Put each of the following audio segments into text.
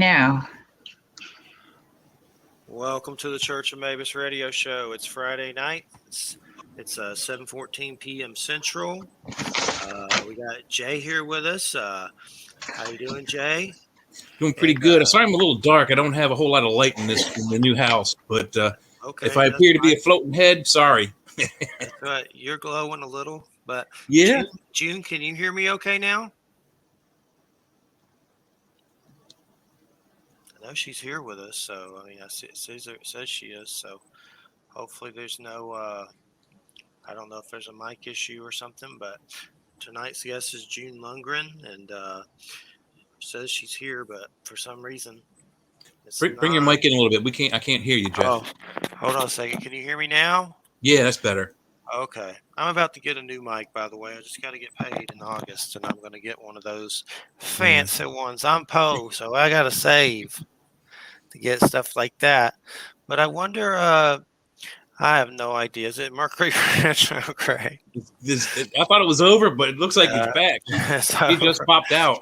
now? Welcome to the Church of Mabus radio show. It's Friday night. It's 7:14 p.m. Central. We got Jay here with us. How you doing, Jay? Doing pretty good. Sorry, I'm a little dark. I don't have a whole lot of light in the new house, but Okay, if I appear to be a floating head, sorry. That's right. You're glowing a little, but Yeah. June, can you hear me okay now? I know she's here with us, so I mean, it says she is. So hopefully, there's no. I don't know if there's a mic issue or something, but tonight's guest is June Lundgren, and says she's here, but for some reason, Bring your mic in a little bit. I can't hear you, Jeff. Oh, hold on a second. Can you hear me now? Yeah, that's better. Okay. I'm about to get a new mic, by the way. I just got to get paid in August, and I'm going to get one of those fancy ones. I'm Poe, so I got to save to get stuff like that. But I wonder, I have no idea. Is it Mercury retrograde? I thought it was over, but it looks like it's back. She just popped out.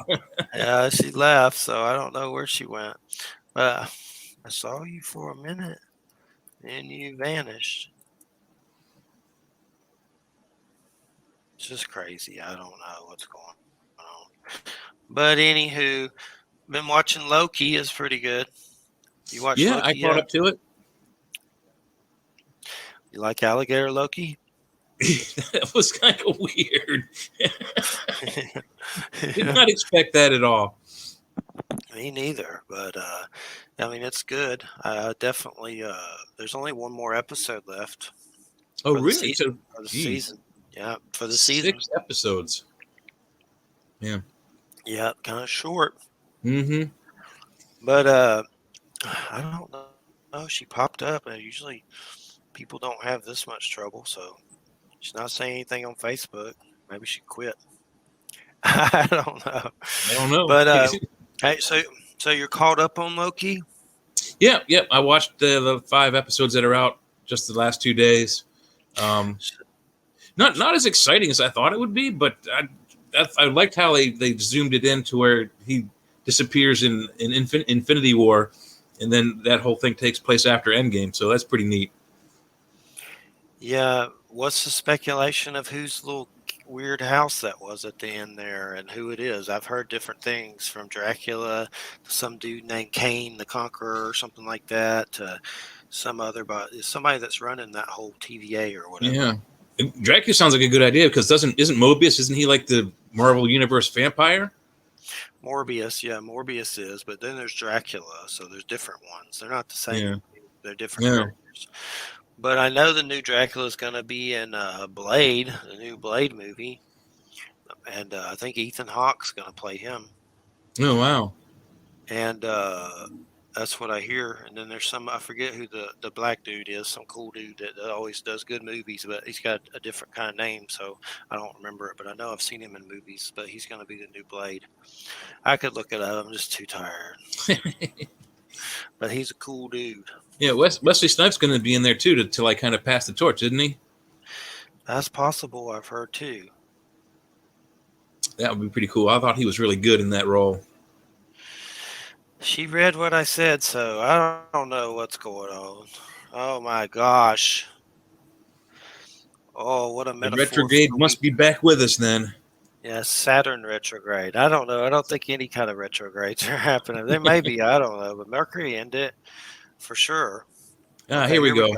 Yeah, she left, so I don't know where she went. But I saw you for a minute, and you vanished. It's just crazy. I don't know what's going on. But anywho, been watching Loki. Is pretty good. You watch Loki? I caught up to it. You like alligator Loki? That was kind of weird. Did not expect that at all. Me neither. But I mean, it's good. Definitely. There's only one more episode left. Oh, really? For the season. Yeah, for the season. 6 episodes. Yeah. Yeah, kind of short. Mm-hmm. But I don't know. She popped up, and usually people don't have this much trouble, so she's not saying anything on Facebook. Maybe she quit. I don't know. But hey, so you're caught up on Loki? Yeah. I watched the 5 episodes that are out just the last 2 days. Not as exciting as I thought it would be, but I liked how they zoomed it in to where he disappears in Infinity War, and then that whole thing takes place after Endgame. So that's pretty neat. Yeah. What's the speculation of whose little weird house that was at the end there and who it is? I've heard different things, from Dracula to some dude named Kane the Conqueror or something like that, to somebody that's running that whole TVA or whatever. Yeah. Dracula sounds like a good idea because isn't Mobius, isn't he like the Marvel Universe vampire? Morbius is, but then there's Dracula, so there's different ones. They're not the same. Yeah. They're different characters. But I know the new Dracula is going to be in Blade, the new Blade movie, and I think Ethan Hawke's going to play him. Oh, wow. And that's what I hear. And then there's I forget who the black dude is, some cool dude that always does good movies, but he's got a different kind of name, so I don't remember it. But I know I've seen him in movies, but he's going to be the new Blade. I could look it up. I'm just too tired. But he's a cool dude. Yeah, Wesley Snipes going to be in there, too, to like kind of pass the torch, isn't he? That's possible, I've heard, too. That would be pretty cool. I thought he was really good in that role. She read what I said, so I don't know what's going on. Oh, my gosh. Oh, what a metaphor. The retrograde must be back with us then. Yeah, Saturn retrograde. I don't know. I don't think any kind of retrogrades are happening. There may be, I don't know, but Mercury ended for sure. Okay, here we go.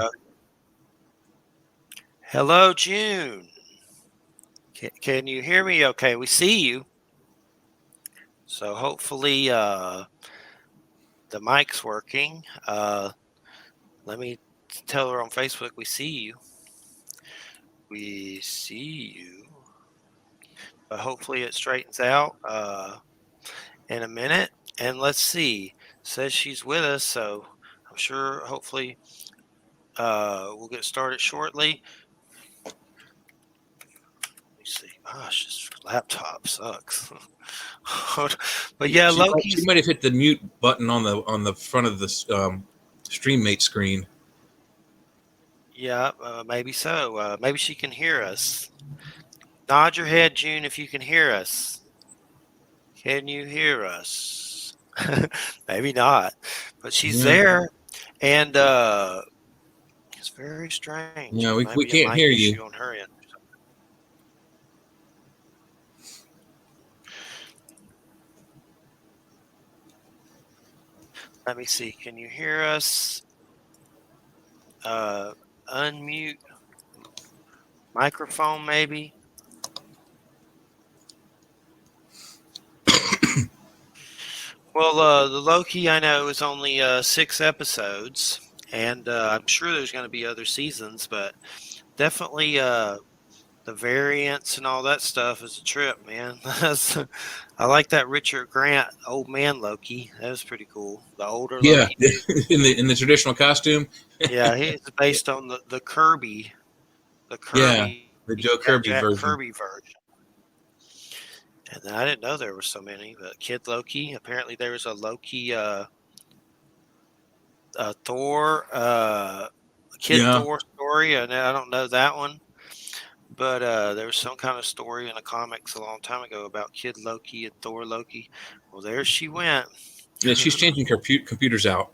Hello, June. Can you hear me okay? We see you. So hopefully the mic's working. Let me tell her on Facebook, we see you. We see you. But hopefully it straightens out in a minute. And let's see. Says she's with us, so I'm sure hopefully we'll get started shortly. Let me see. Gosh, this laptop sucks. But yeah, Loki. She might have hit the mute button on the front of the StreamMate screen. Yeah, maybe so. Maybe she can hear us. Nod your head, June, if you can hear us. Can you hear us? Maybe not, but she's Yeah. there, and it's very strange. Yeah, we Maybe a can't mic hear issue you. on her end. Let me see. Can you hear us? Uh, Unmute microphone, maybe. Well, the Loki I know is only 6 episodes, and I'm sure there's going to be other seasons, but definitely the variants and all that stuff is a trip, man. I like that Richard Grant old man Loki. That was pretty cool. The older Yeah, Loki dude. in the traditional costume. Yeah, he's based on the Kirby, Yeah, the Joe Kirby Jack version. Kirby version. And I didn't know there were so many, but Kid Loki. Apparently, there was a Loki, Thor, Kid Yeah, Thor story, and I don't know that one. But there was some kind of story in the comics a long time ago about Kid Loki and Thor Loki. Well, there she went. yeah. She's changing her computers out.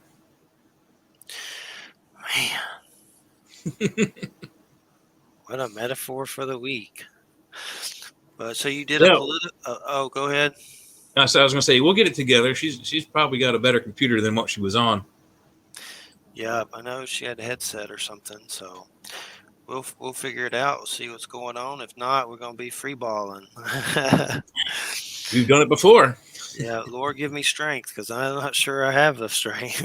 Man, what a metaphor for the week. But so you did a Yeah, political. Oh, go ahead. I was going to say we'll get it together. She's probably got a better computer than what she was on. Yeah, I know she had a headset or something. So we'll figure it out. We'll see what's going on. If not, we're gonna be free balling. We've done it before. Yeah, Lord, give me strength because I'm not sure I have the strength.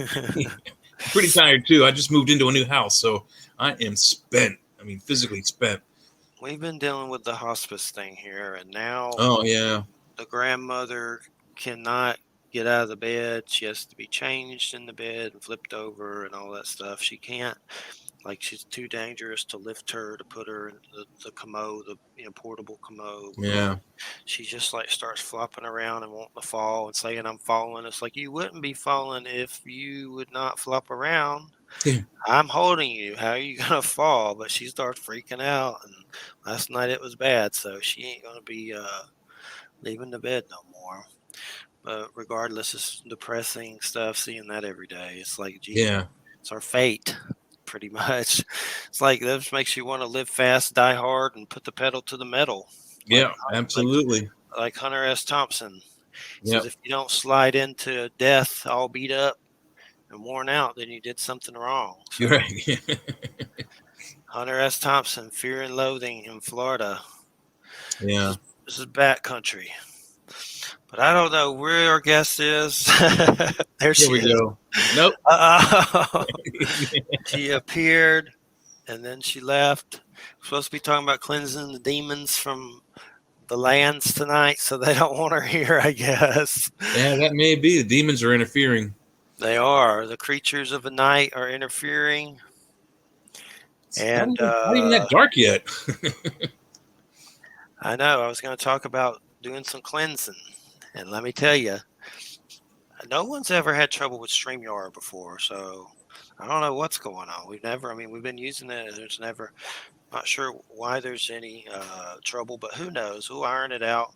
Pretty tired too. I just moved into a new house, so I am spent. I mean, physically spent. We've been dealing with the hospice thing here, and now Oh yeah, the grandmother cannot get out of the bed. She has to be changed in the bed and flipped over and all that stuff. She can't, like, she's too dangerous to lift her to put her in the commode, the portable commode. yeah. She just like starts flopping around and wanting to fall and saying, I'm falling. It's like, you wouldn't be falling if you would not flop around. Yeah. I'm holding you. How are you going to fall? But she starts freaking out. And last night it was bad. So she ain't going to be leaving the bed no more. But regardless, it's depressing stuff. Seeing that every day. It's like, gee, Yeah. it's our fate. Pretty much. It's like this makes you want to live fast, die hard, and put the pedal to the metal. Like, Yeah, absolutely. like Hunter S. Thompson. He says, Yep. if you don't slide into death all beat up and worn out, then you did something wrong. So, You're right. Hunter S. Thompson, Fear and Loathing in Florida. Yeah. This is bat country. But I don't know where our guest is. There she Here we is. go. Nope. She appeared and then she left. We're supposed to be talking about cleansing the demons from the lands tonight, so they don't want her here, I guess. Yeah, that may be. The demons are interfering. They are. The creatures of the night are interfering. And Not even that dark yet. I know. I was going to talk about doing some cleansing. And let me tell you, no one's ever had trouble with StreamYard before. So I don't know what's going on. We've been using it. There's never, not sure why there's any trouble, but who knows? We'll iron it out.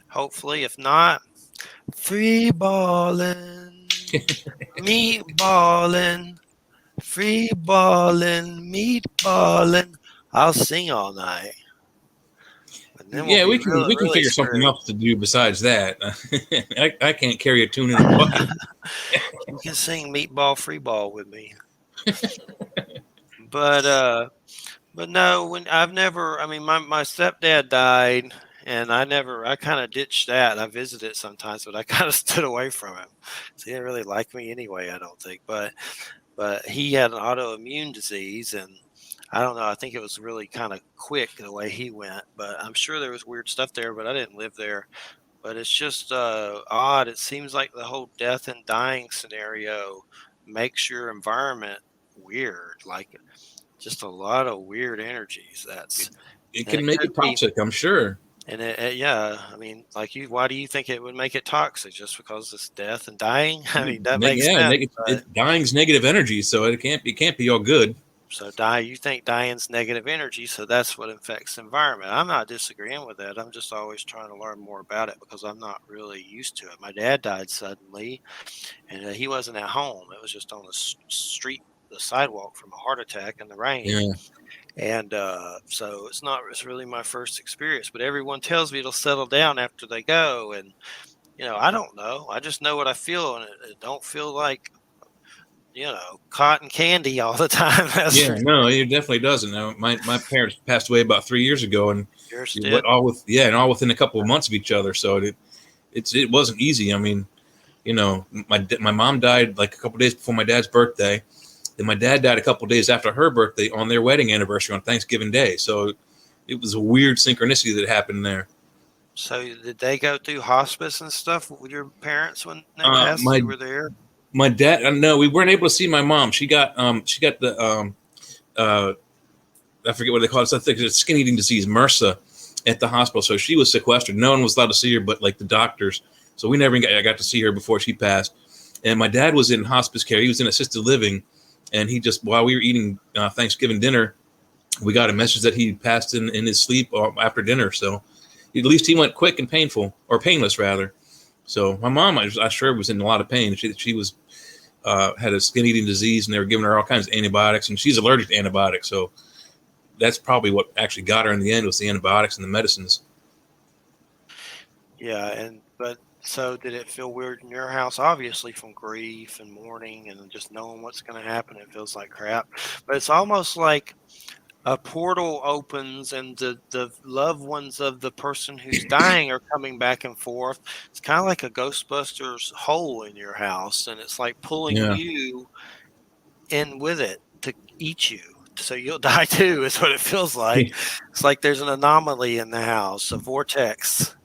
Hopefully, if not, free balling, meat balling, free balling, meat balling. I'll sing all night. And then Yeah, we'll we be can really, we can really figure something screwed. else to do besides that. I can't carry a tune in a bucket. You can sing meatball free ball with me. But no, when I've never, my stepdad died, and I kind of ditched that. I visited sometimes, but I kind of stood away from him. So he didn't really like me anyway, I don't think. But he had an autoimmune disease, and I don't know. I think it was really kind of quick the way he went. But I'm sure there was weird stuff there, but I didn't live there. But it's just odd. It seems like the whole death and dying scenario makes your environment weird. Like, just a lot of weird energies. It And can it make could it be, toxic, I'm sure. and yeah, like why do you think it would make it toxic? Just because it's death and dying? I mean, that makes Yeah, sense. But dying's negative energy, so it can't be all good. So you think Diane's negative energy, so that's what affects the environment. I'm not disagreeing with that. I'm just always trying to learn more about it because I'm not really used to it. My dad died suddenly, and he wasn't at home. It was just on the street, the sidewalk from a heart attack in the rain. Yeah. And so it's really my first experience. But everyone tells me it'll settle down after they go, and I don't know. I just know what I feel, and it don't feel like cotton candy all the time. That's Yeah, for no, sure. it definitely doesn't. My parents passed away about 3 years ago, and Yours it did. went all within a couple of months of each other. So it wasn't easy. I mean, my mom died like a couple of days before my dad's birthday. Then my dad died a couple of days after her birthday on their wedding anniversary on Thanksgiving Day. So it was a weird synchronicity that happened there. So did they go through hospice and stuff with your parents when they Uh, passed? my You were there. my dad, no, we weren't able to see my mom. She got the uh, I forget what they call it. I think it's skin eating disease, MRSA, at the hospital. So she was sequestered. No one was allowed to see her, but like the doctors. So we never got to see her before she passed. And my dad was in hospice care. He was in assisted living, and he just while we were eating Thanksgiving dinner, we got a message that he passed in his sleep after dinner. So at least he went quick and painful, or painless rather. So my mom, I sure was in a lot of pain. She was had a skin eating disease, and they were giving her all kinds of antibiotics, and she's allergic to antibiotics. So that's probably what actually got her in the end was the antibiotics and the medicines. Yeah, but so did it feel weird in your house? Obviously, from grief and mourning and just knowing what's going to happen, it feels like crap. But it's almost like a portal opens and the loved ones of the person who's dying are coming back and forth. It's kind of like a Ghostbusters hole in your house, and it's like pulling Yeah. you in with it to eat you. So you'll die too, is what it feels like. It's like there's an anomaly in the house, a vortex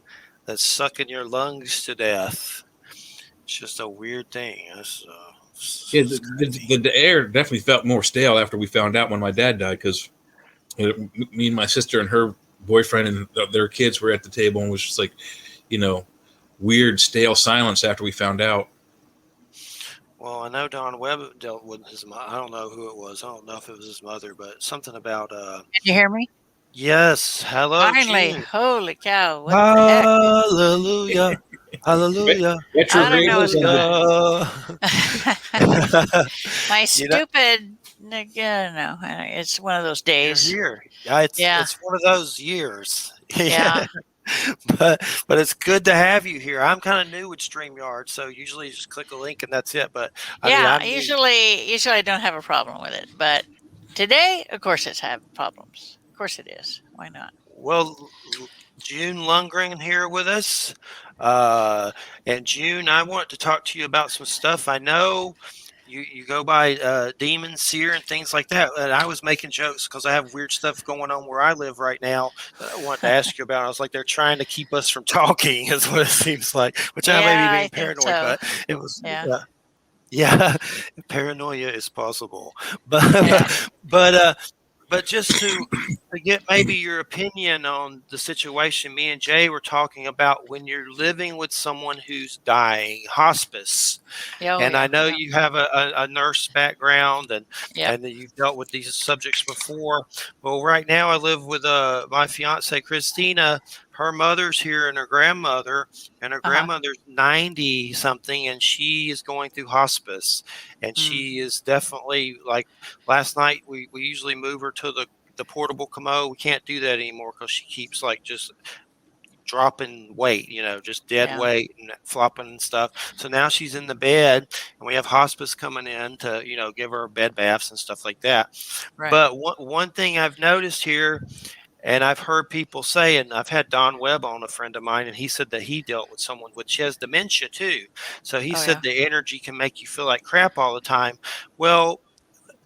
that's sucking your lungs to death. It's just a weird thing. Yeah, It's crazy. the air definitely felt more stale after we found out when my dad died because me and my sister and her boyfriend and their kids were at the table and was just like, you know, weird stale silence after we found out. Well, I know Don Webb dealt with his mother. I don't know who it was. I don't know if it was his mother, but something about Can you hear me? yes, hello Finally, June. holy cow, what the heck? Hallelujah. Hallelujah. Retro I don't know what's going on. My You know, stupid, no, it's one of those you're days. here. Yeah, Yeah, it's one of those years. yeah, But it's good to have you here. I'm kind of new with StreamYard, so usually you just click a link and that's it. But I mean, yeah. I'm new. Usually I don't have a problem with it, but today, of course, it's having problems. Of course, it is. Why not? Well, June Lundgren here with us. And June, I want to talk to you about some stuff. I know you go by Demon, Seer, and things like that. And I was making jokes because I have weird stuff going on where I live right now that I wanted to ask you about. I was like, they're trying to keep us from talking, is what it seems like, which I may be Yeah, I being think paranoid, so. but it was. Yeah, Yeah, paranoia is possible, yeah. but but just to get maybe your opinion on the situation, me and Jay were talking about when you're living with someone who's dying, hospice. Oh, And I yeah, know yeah, you have a nurse background yep. and that you've dealt with these subjects before. Well, right now I live with my fiance, Christina. Her mother's here and her grandmother, and her Uh-huh. grandmother's 90 something, and she is going through hospice. And Mm, she is definitely like last night, we usually move her to the portable commode. We can't do that anymore because she keeps like just dropping weight, just dead yeah, weight and flopping and stuff. So now she's in the bed, and we have hospice coming in to, give her bed baths and stuff like that. right. But one thing I've noticed here, and I've heard people say, and I've had Don Webb on, a friend of mine, and he said that he dealt with someone which has dementia too. So he Oh, said yeah, the energy can make you feel like crap all the time. Well,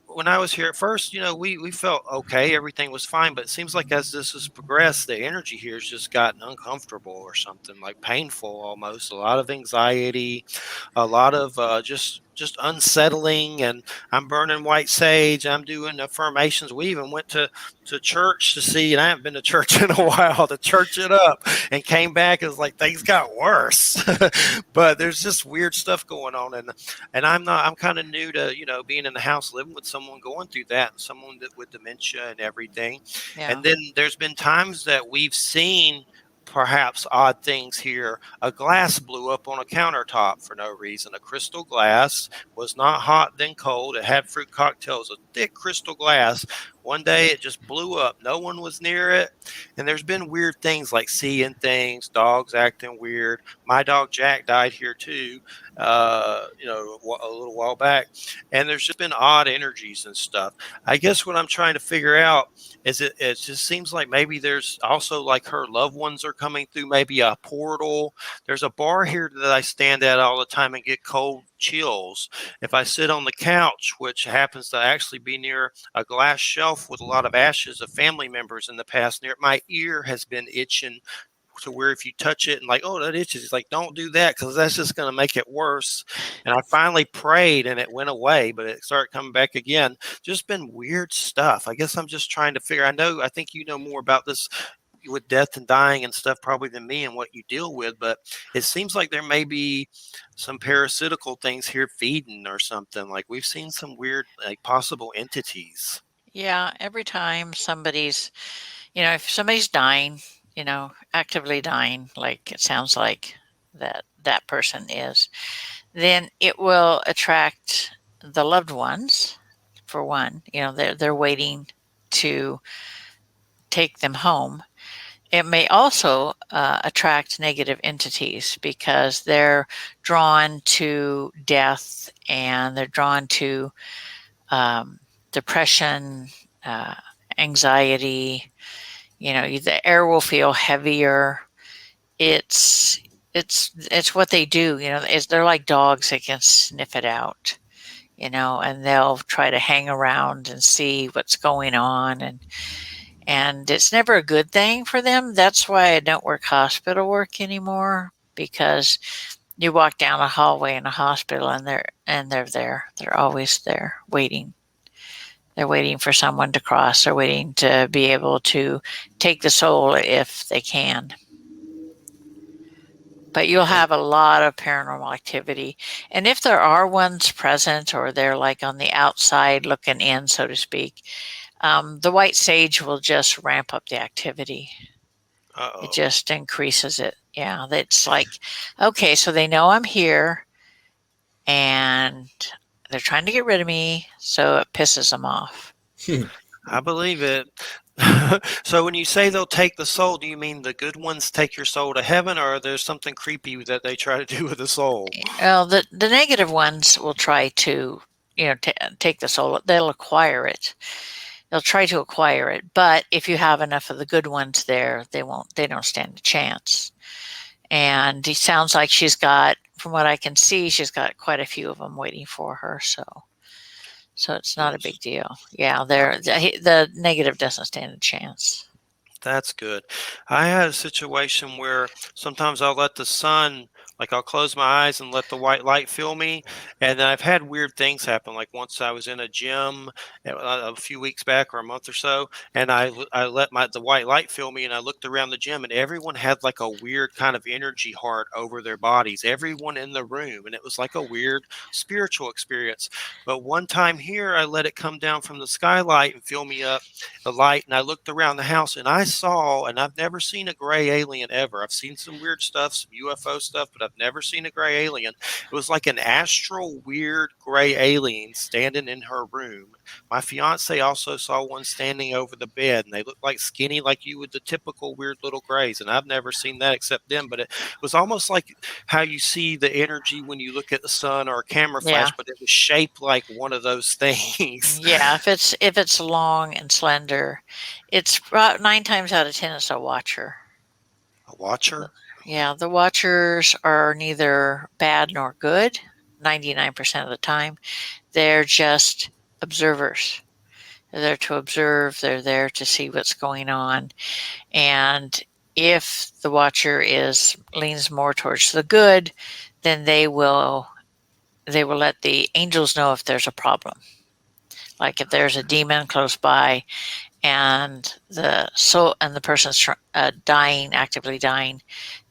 when I was here at first, we felt okay, everything was fine, but it seems like as this has progressed, the energy here has just gotten uncomfortable or something, like painful almost. A lot of anxiety, a lot of just just unsettling. And I'm burning white sage. I'm doing affirmations. We even went to church to see, and I haven't been to church in a while, to church it up, and came back. It was like things got worse. But there's just weird stuff going on. And I'm kind of new to, being in the house, living with someone going through that, and someone that with dementia and everything. Yeah. And then there's been times that we've seen perhaps odd things here. A glass blew up on a countertop for no reason. A crystal glass was not hot then cold. It had fruit cocktails, a thick crystal glass. One day it just blew up. No one was near it. And there's been weird things like seeing things, dogs acting weird. My dog Jack died here too, a little while back. And there's just been odd energies and stuff. I guess what I'm trying to figure out is it just seems like maybe there's also like her loved ones are coming through maybe a portal. There's a bar here that I stand at all the time and get cold chills. If I sit on the couch, which happens to actually be near a glass shelf with a lot of ashes of family members in the past, near my ear has been itching to where if you touch it and like, oh, that itches, it's like, don't do that because that's just going to make it worse. And I finally prayed and it went away, but it started coming back again. Just been weird stuff. I guess I'm just trying to figure. I think you know more about this with death and dying and stuff probably than me and what you deal with, but it seems like there may be some parasitical things here feeding or something. Like we've seen some weird like possible entities. Yeah, every time somebody's, if somebody's dying, actively dying, like it sounds like that person is, then it will attract the loved ones. For one, they're waiting to take them home. It may also attract negative entities because they're drawn to death and they're drawn to depression, anxiety. The air will feel heavier. It's what they do. They're like dogs. They can sniff it out. And they'll try to hang around and see what's going on, and it's never a good thing for them. That's why I don't work hospital work anymore, because you walk down a hallway in a hospital and they're there. They're always there waiting. They're waiting for someone to cross. They're waiting to be able to take the soul if they can. But you'll have a lot of paranormal activity. And if there are ones present or they're like on the outside looking in, so to speak, the white sage will just ramp up the activity. Uh-oh. It just increases it. Yeah, it's like, okay, so they know I'm here and they're trying to get rid of me, so it pisses them off. I believe it. So when you say they'll take the soul, do you mean the good ones take your soul to heaven, or there's something creepy that they try to do with the soul? Well, the negative ones will try to, take the soul. They'll acquire it. They'll try to acquire it, but if you have enough of the good ones there, they don't stand a chance. And it sounds like she's got, from what I can see, she's got quite a few of them waiting for her. So it's not a big deal. Yeah, the negative doesn't stand a chance. That's good. I had a situation where sometimes I'll let the sun, like I'll close my eyes and let the white light fill me. And then I've had weird things happen. Like once I was in a gym a few weeks back or a month or so, and I let the white light fill me, and I looked around the gym and everyone had like a weird kind of energy heart over their bodies, everyone in the room. And it was like a weird spiritual experience. But one time here, I let it come down from the skylight and fill me up the light, and I looked around the house and I saw, and I've never seen a gray alien ever. I've seen some weird stuff, some UFO stuff, but I've never seen a gray alien. It was like an astral weird gray alien standing in her room. My fiance also saw one standing over the bed, and they looked like skinny, like you would the typical weird little grays. And I've never seen that except them, but it was almost like how you see the energy when you look at the sun or a camera flash, but it was shaped like one of those things. Yeah, if it's long and slender, it's about 9 times out of 10 it's a watcher. A watcher? Yeah, the watchers are neither bad nor good 99% of the time. They're just observers. They're there to observe. They're there to see what's going on. And if the watcher leans more towards the good, then they will they will let the angels know if there's a problem. Like if there's a demon close by, and the person's dying, actively dying,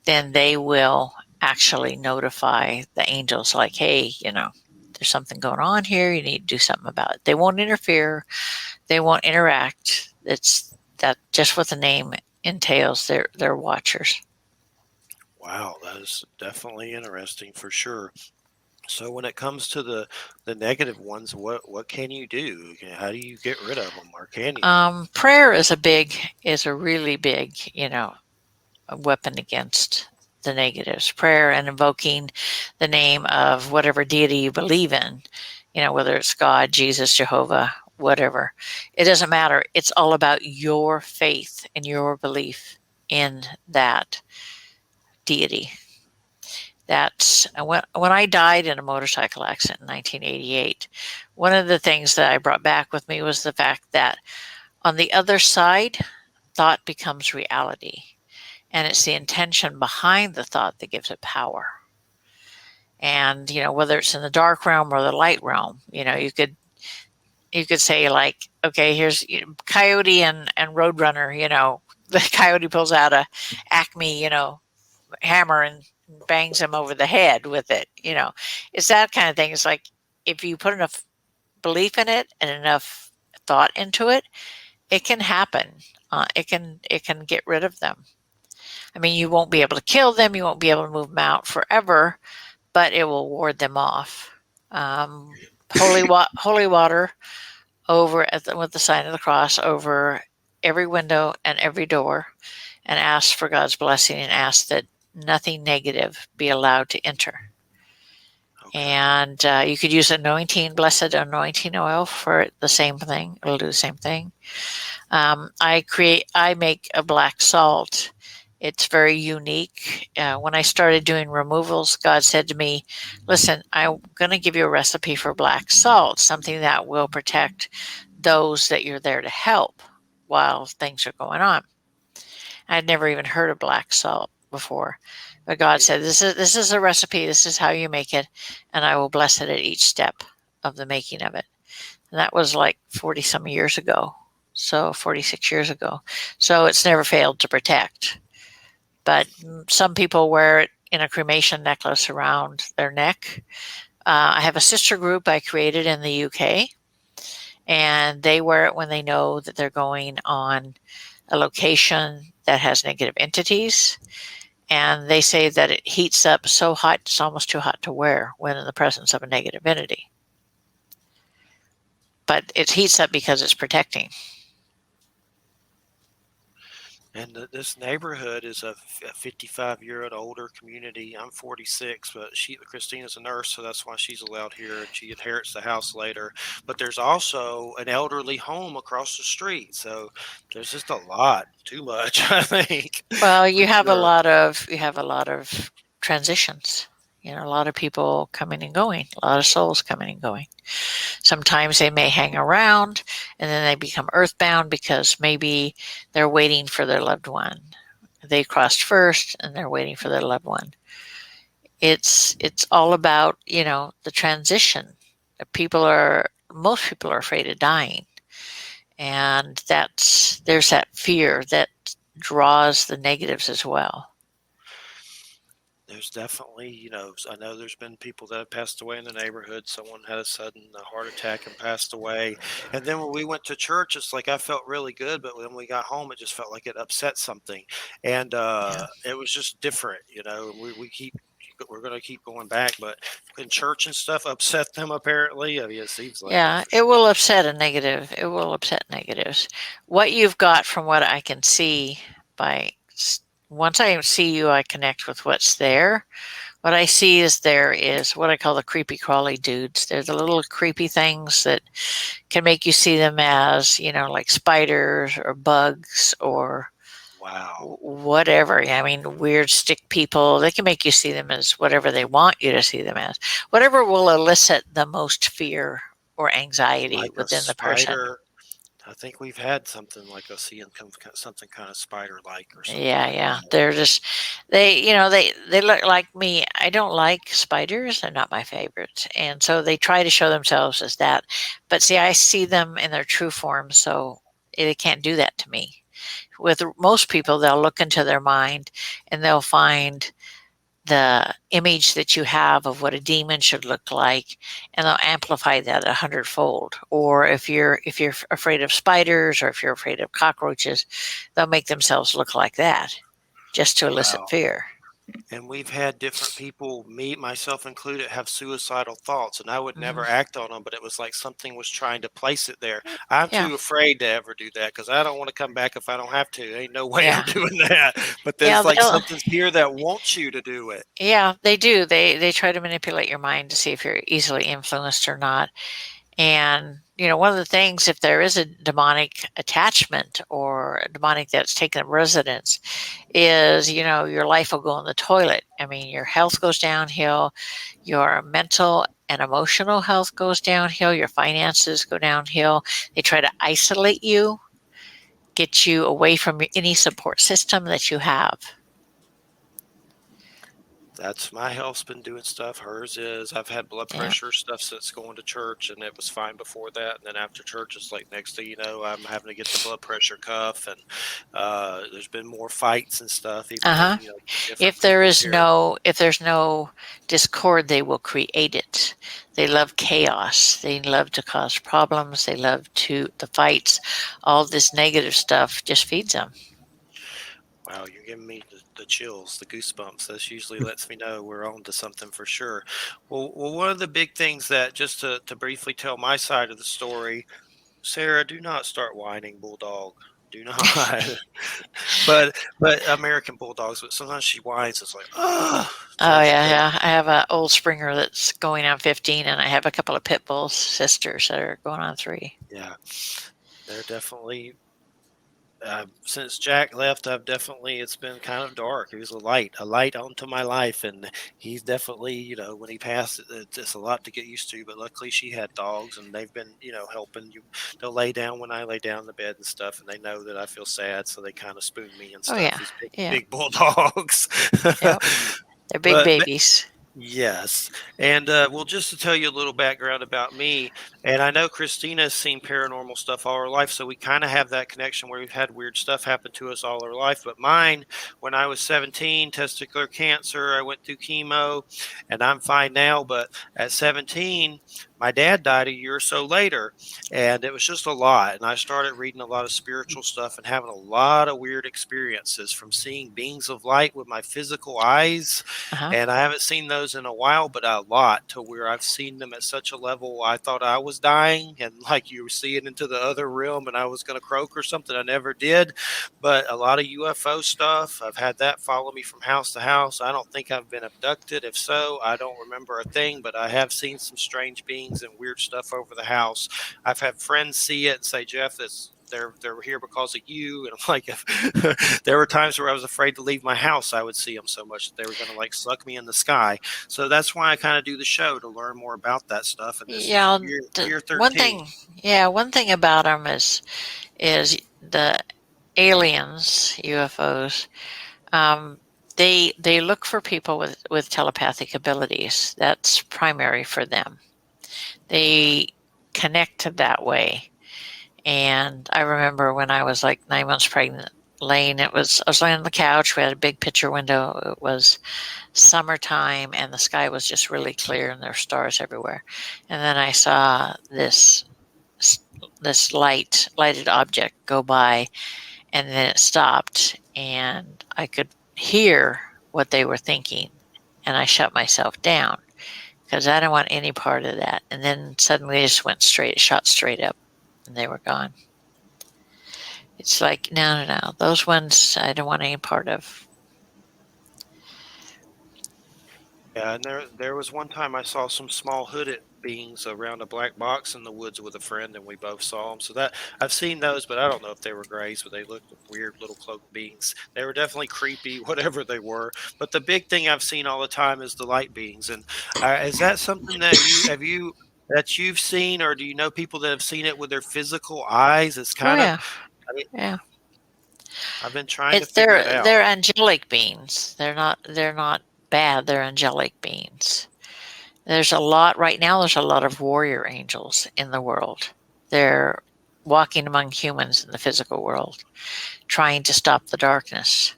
then they will actually notify the angels, like, hey, there's something going on here. You need to do something about it. They won't interfere. They won't interact. It's that just what the name entails. They're watchers. Wow, that is definitely interesting for sure. So when it comes to the negative ones, what can you do? How do you get rid of them, or can you? Prayer is a really big, a weapon against the negatives. Prayer and invoking the name of whatever deity you believe in, whether it's God, Jesus, Jehovah, whatever. It doesn't matter. It's all about your faith and your belief in that deity. That's when I died in a motorcycle accident in 1988. One of the things that I brought back with me was the fact that on the other side, thought becomes reality. And it's the intention behind the thought that gives it power. And, whether it's in the dark realm or the light realm, you could say, like, okay, here's Coyote and Roadrunner, the Coyote pulls out a Acme, hammer and bangs him over the head with it. It's that kind of thing. It's like if you put enough belief in it and enough thought into it, it can happen. It can get rid of them. I mean, you won't be able to kill them. You won't be able to move them out forever, but it will ward them off. Holy water over with the sign of the cross over every window and every door, and ask for God's blessing and ask that nothing negative be allowed to enter. Okay. And you could use blessed anointing oil for the same thing. It'll do the same thing. I make a black salt. It's very unique. When I started doing removals, God said to me, listen, I'm going to give you a recipe for black salt, something that will protect those that you're there to help while things are going on. I'd never even heard of black salt before. But God said, this is a recipe. This is how you make it. And I will bless it at each step of the making of it. And that was like 40 some years ago. So 46 years ago. So it's never failed to protect. But some people wear it in a cremation necklace around their neck. I have a sister group I created in the UK, and they wear it when they know that they're going on a location that has negative entities. And they say that it heats up so hot, it's almost too hot to wear when in the presence of a negative entity. But it heats up because it's protecting. And this neighborhood is a 55-year-old older community. I'm 46, but Christina's a nurse, so that's why she's allowed here, and she inherits the house later. But there's also an elderly home across the street, so there's just a lot, too much, I think. Well, you have a lot of transitions. A lot of people coming and going, a lot of souls coming and going. Sometimes they may hang around and then they become earthbound because maybe they're waiting for their loved one. They crossed first and they're waiting for their loved one. It's all about, the transition. Most people are afraid of dying. And there's that fear that draws the negatives as well. There's definitely, I know there's been people that have passed away in the neighborhood. Someone had a sudden heart attack and passed away. And then when we went to church, it's like I felt really good, but when we got home, it just felt like it upset something. And It was just different, we're going to keep going back, but in church and stuff upset them apparently. I mean, it seems like. Yeah, it will upset a negative. It will upset negatives. What you've got, from what I can see, once I see you, I connect with what's there. What I see is there is what I call the creepy crawly dudes. They're the little creepy things that can make you see them as, like spiders or bugs or whatever. I mean, weird stick people. They can make you see them as whatever they want you to see them as. Whatever will elicit the most fear or anxiety within the person. I think we've had something like a seeing something kind of spider-like or something Yeah, like yeah. that. They're just they look like me. I don't like spiders. They're not my favorites. And so they try to show themselves as that. But see, I see them in their true form, so they can't do that to me. With most people, they'll look into their mind and they'll find the image that you have of what a demon should look like, and they'll amplify that 100-fold. Or if you're afraid of spiders, or if you're afraid of cockroaches, they'll make themselves look like that just to elicit Wow. fear. And we've had different people, me, myself included, have suicidal thoughts, and I would never Hmm. act on them, but it was like something was trying to place it there. I'm Yeah, too afraid to ever do that because I don't want to come back if I don't have to. Ain't no way I'm yeah, doing that. But yeah. there's like something's here that wants you to do it. Yeah, they do. They try to manipulate your mind to see if you're easily influenced or not. And, one of the things, if there is a demonic attachment or a demonic that's taken up residence, is, your life will go in the toilet. I mean, your health goes downhill, your mental and emotional health goes downhill, your finances go downhill. They try to isolate you, get you away from any support system that you have. That's my health's been doing stuff. Hers is. I've had blood Yeah. pressure stuff since going to church, and it was fine before that. And then after church, it's like next thing you know, I'm having to get the blood pressure cuff, and there's been more fights and stuff, even with Uh-huh. different people here. If there's no discord, they will create it. They love chaos. They love to cause problems. They love to the fights. All this negative stuff just feeds them. Wow, you're giving me the chills, the goosebumps. This usually lets me know we're on to something for sure. Well, one of the big things that, just to briefly tell my side of the story, Sarah, do not start whining, Bulldog. Do not. but American Bulldogs. But sometimes she whines. It's like, oh, Oh drives me yeah, crazy. yeah. I have an old Springer that's going on 15, and I have a couple of pit bull sisters that are going on 3. Yeah, they're definitely. Since Jack left, it's been kind of dark. He was a light onto my life, and he's definitely, when he passed, it's a lot to get used to. But luckily, she had dogs, and they've been, helping you. They'll lay down when I lay down in the bed and stuff, and they know that I feel sad, so they kind of spoon me and Oh stuff. yeah, These big, yeah, big bulldogs. yep. They're big but babies. Yes. And well, just to tell you a little background about me, and I know Christina's seen paranormal stuff all her life, so we kind of have that connection where we've had weird stuff happen to us all our life. But mine, when I was 17, testicular cancer, I went through chemo, and I'm fine now. But at 17, my dad died a year or so later, and it was just a lot. And I started reading a lot of spiritual stuff and having a lot of weird experiences, from seeing beings of light with my physical eyes, Uh-huh. and I haven't seen those in a while, but a lot, to where I've seen them at such a level I thought I was dying, and like you were seeing into the other realm and I was going to croak or something. I never did. But a lot of UFO stuff, I've had that follow me from house to house. I don't think I've been abducted. If so, I don't remember a thing, but I have seen some strange beings and weird stuff over the house. I've had friends see it and say, Jeff, they're here because of you. And I'm like, if there were times where I was afraid to leave my house, I would see them so much that they were going to like suck me in the sky. So that's why I kind of do the show, to learn more about that stuff. And this is Yeah, year one 13. thing. Yeah, one thing about them is the aliens, UFOs. Um, they look for people with telepathic abilities. That's primary for them. They connect that way. And I remember when I was like 9 months pregnant, I was laying on the couch. We had a big picture window. It was summertime, and the sky was just really clear, and there were stars everywhere. And then I saw this lighted object go by, and then it stopped, and I could hear what they were thinking, and I shut myself down because I didn't want any part of that. And then suddenly it just shot straight up, and they were gone. It's like, no, no, no. Those ones I don't want any part of. Yeah, and there was one time I saw some small hooded beings around a black box in the woods with a friend, and we both saw them. So that I've seen those, but I don't know if they were grays, but they looked weird little cloaked beings. They were definitely creepy, whatever they were. But the big thing I've seen all the time is the light beings. And is that something that you have you? that you've seen, or do you know people that have seen it with their physical eyes? It's Oh kind of, yeah, I mean, yeah. I've been trying to It's figure it out. they're angelic beings. They're not bad. They're angelic beings. There's a lot right now. There's a lot of warrior angels in the world. They're walking among humans in the physical world, trying to stop the darkness.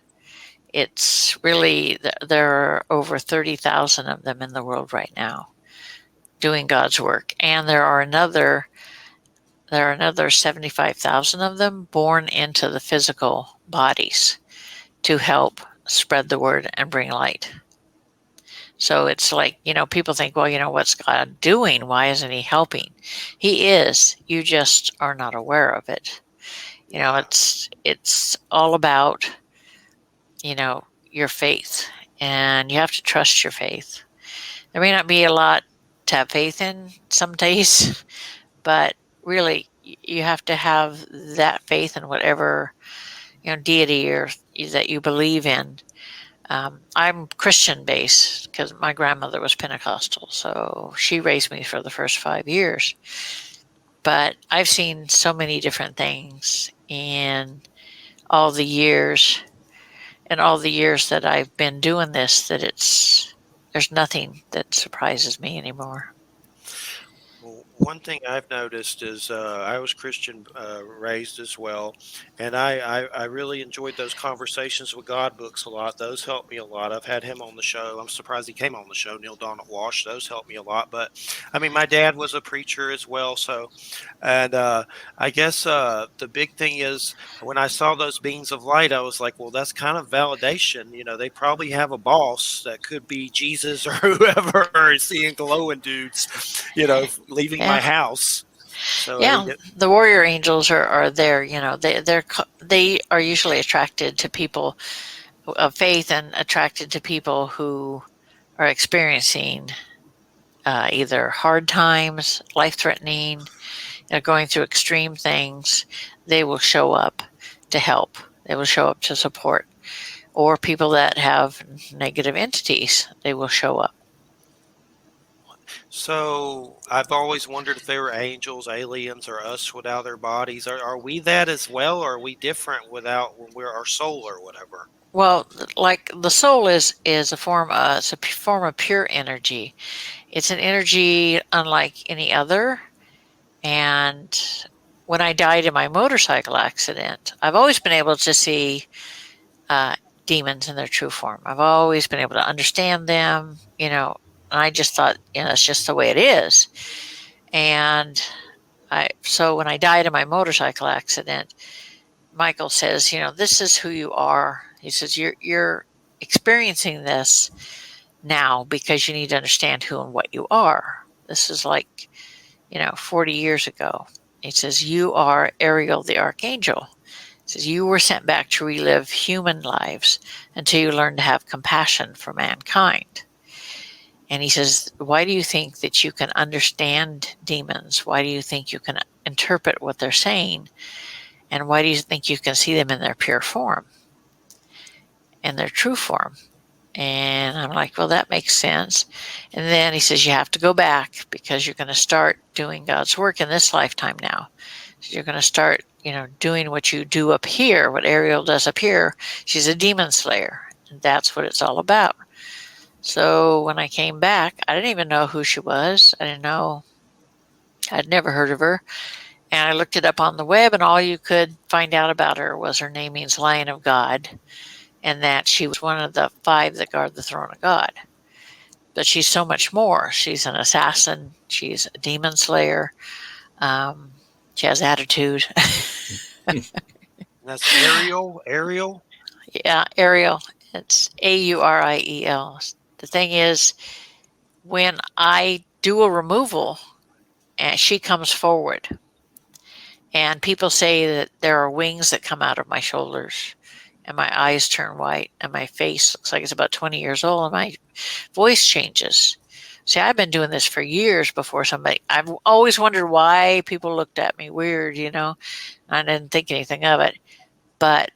It's really there are over 30,000 of them in the world right now doing God's work, and there are another 75,000 of them born into the physical bodies to help spread the word and bring light. So it's like, people think, well, what's God doing? Why isn't he helping? He is. You just are not aware of it. Yeah. It's all about, your faith, and you have to trust your faith. There may not be a lot to have faith in some days, but really you have to have that faith in whatever, deity or that you believe in. I'm Christian based because my grandmother was Pentecostal, so she raised me for the first 5 years. But I've seen so many different things all the years, in all the years that I've been doing this, that there's nothing that surprises me anymore. Well, one thing I've noticed is I was Christian raised as well, and I really enjoyed those conversations with God books a lot. Those helped me a lot. I've had him on the show. I'm surprised he came on the show, Neil Donald Walsh. Those helped me a lot. But I mean, my dad was a preacher as well, so and I guess the big thing is when I saw those beings of light, I was like, well, that's kind of validation. They probably have a boss that could be Jesus or whoever, or seeing glowing dudes, leaving Yeah, my house. So yeah. The warrior angels are there. They are usually attracted to people of faith and attracted to people who are experiencing either hard times, life threatening, going through extreme things. They will show up to help. They will show up to support. Or people that have negative entities, they will show up. so I've always wondered if they were angels, aliens, or us without their bodies. Are we that as well, or are we different without when we're our soul or whatever? Well, like the soul is a form. It's a form of pure energy. It's an energy unlike any other. And when I died in my motorcycle accident, I've always been able to see uh, demons in their true form. I've always been able to understand them. And I just thought, it's just the way it is. And so when I died in my motorcycle accident, Michael says, this is who you are. He says, you're experiencing this now because you need to understand who and what you are. This is like, 40 years ago. He says, you are Ariel the Archangel. He says, you were sent back to relive human lives until you learn to have compassion for mankind. And he says, why do you think that you can understand demons? Why do you think you can interpret what they're saying? And why do you think you can see them in their pure form, in their true form? And I'm like, well, that makes sense. And then he says, you have to go back because you're going to start doing God's work in this lifetime now. So you're going to start, doing what you do up here, what Ariel does up here. She's a demon slayer. And that's what it's all about. So when I came back, I didn't even know who she was. I didn't know. I'd never heard of her. And I looked it up on the web, and all you could find out about her was her name means Lion of God, and that she was one of the 5 that guard the throne of God. But she's so much more. She's an assassin. She's a demon slayer. She has attitude. That's Ariel. Ariel. Yeah, Ariel. It's Auriel. The thing is, when I do a removal, and she comes forward, and people say that there are wings that come out of my shoulders, and my eyes turn white, and my face looks like it's about 20 years old, and my voice changes. See, I've been doing this for years before somebody. I've always wondered why people looked at me weird, I didn't think anything of it. But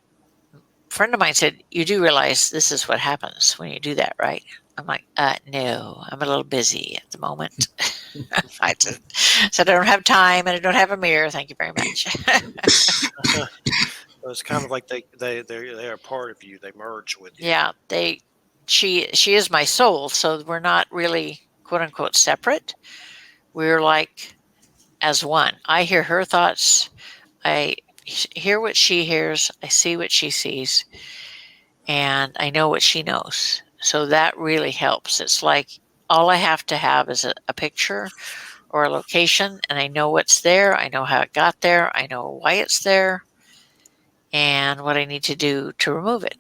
a friend of mine said, you do realize this is what happens when you do that, right? I'm like, no, I'm a little busy at the moment. I just said I don't have time and I don't have a mirror. Thank you very much. It's kind of like they are part of you. They merge with you. Yeah, she is my soul, so we're not really quote unquote separate. We're like as one. I hear her thoughts. I hear what she hears. I see what she sees, and I know what she knows. So that really helps. It's like all I have to have is a picture or a location, and I know what's there. I know how it got there. I know why it's there, and what I need to do to remove it.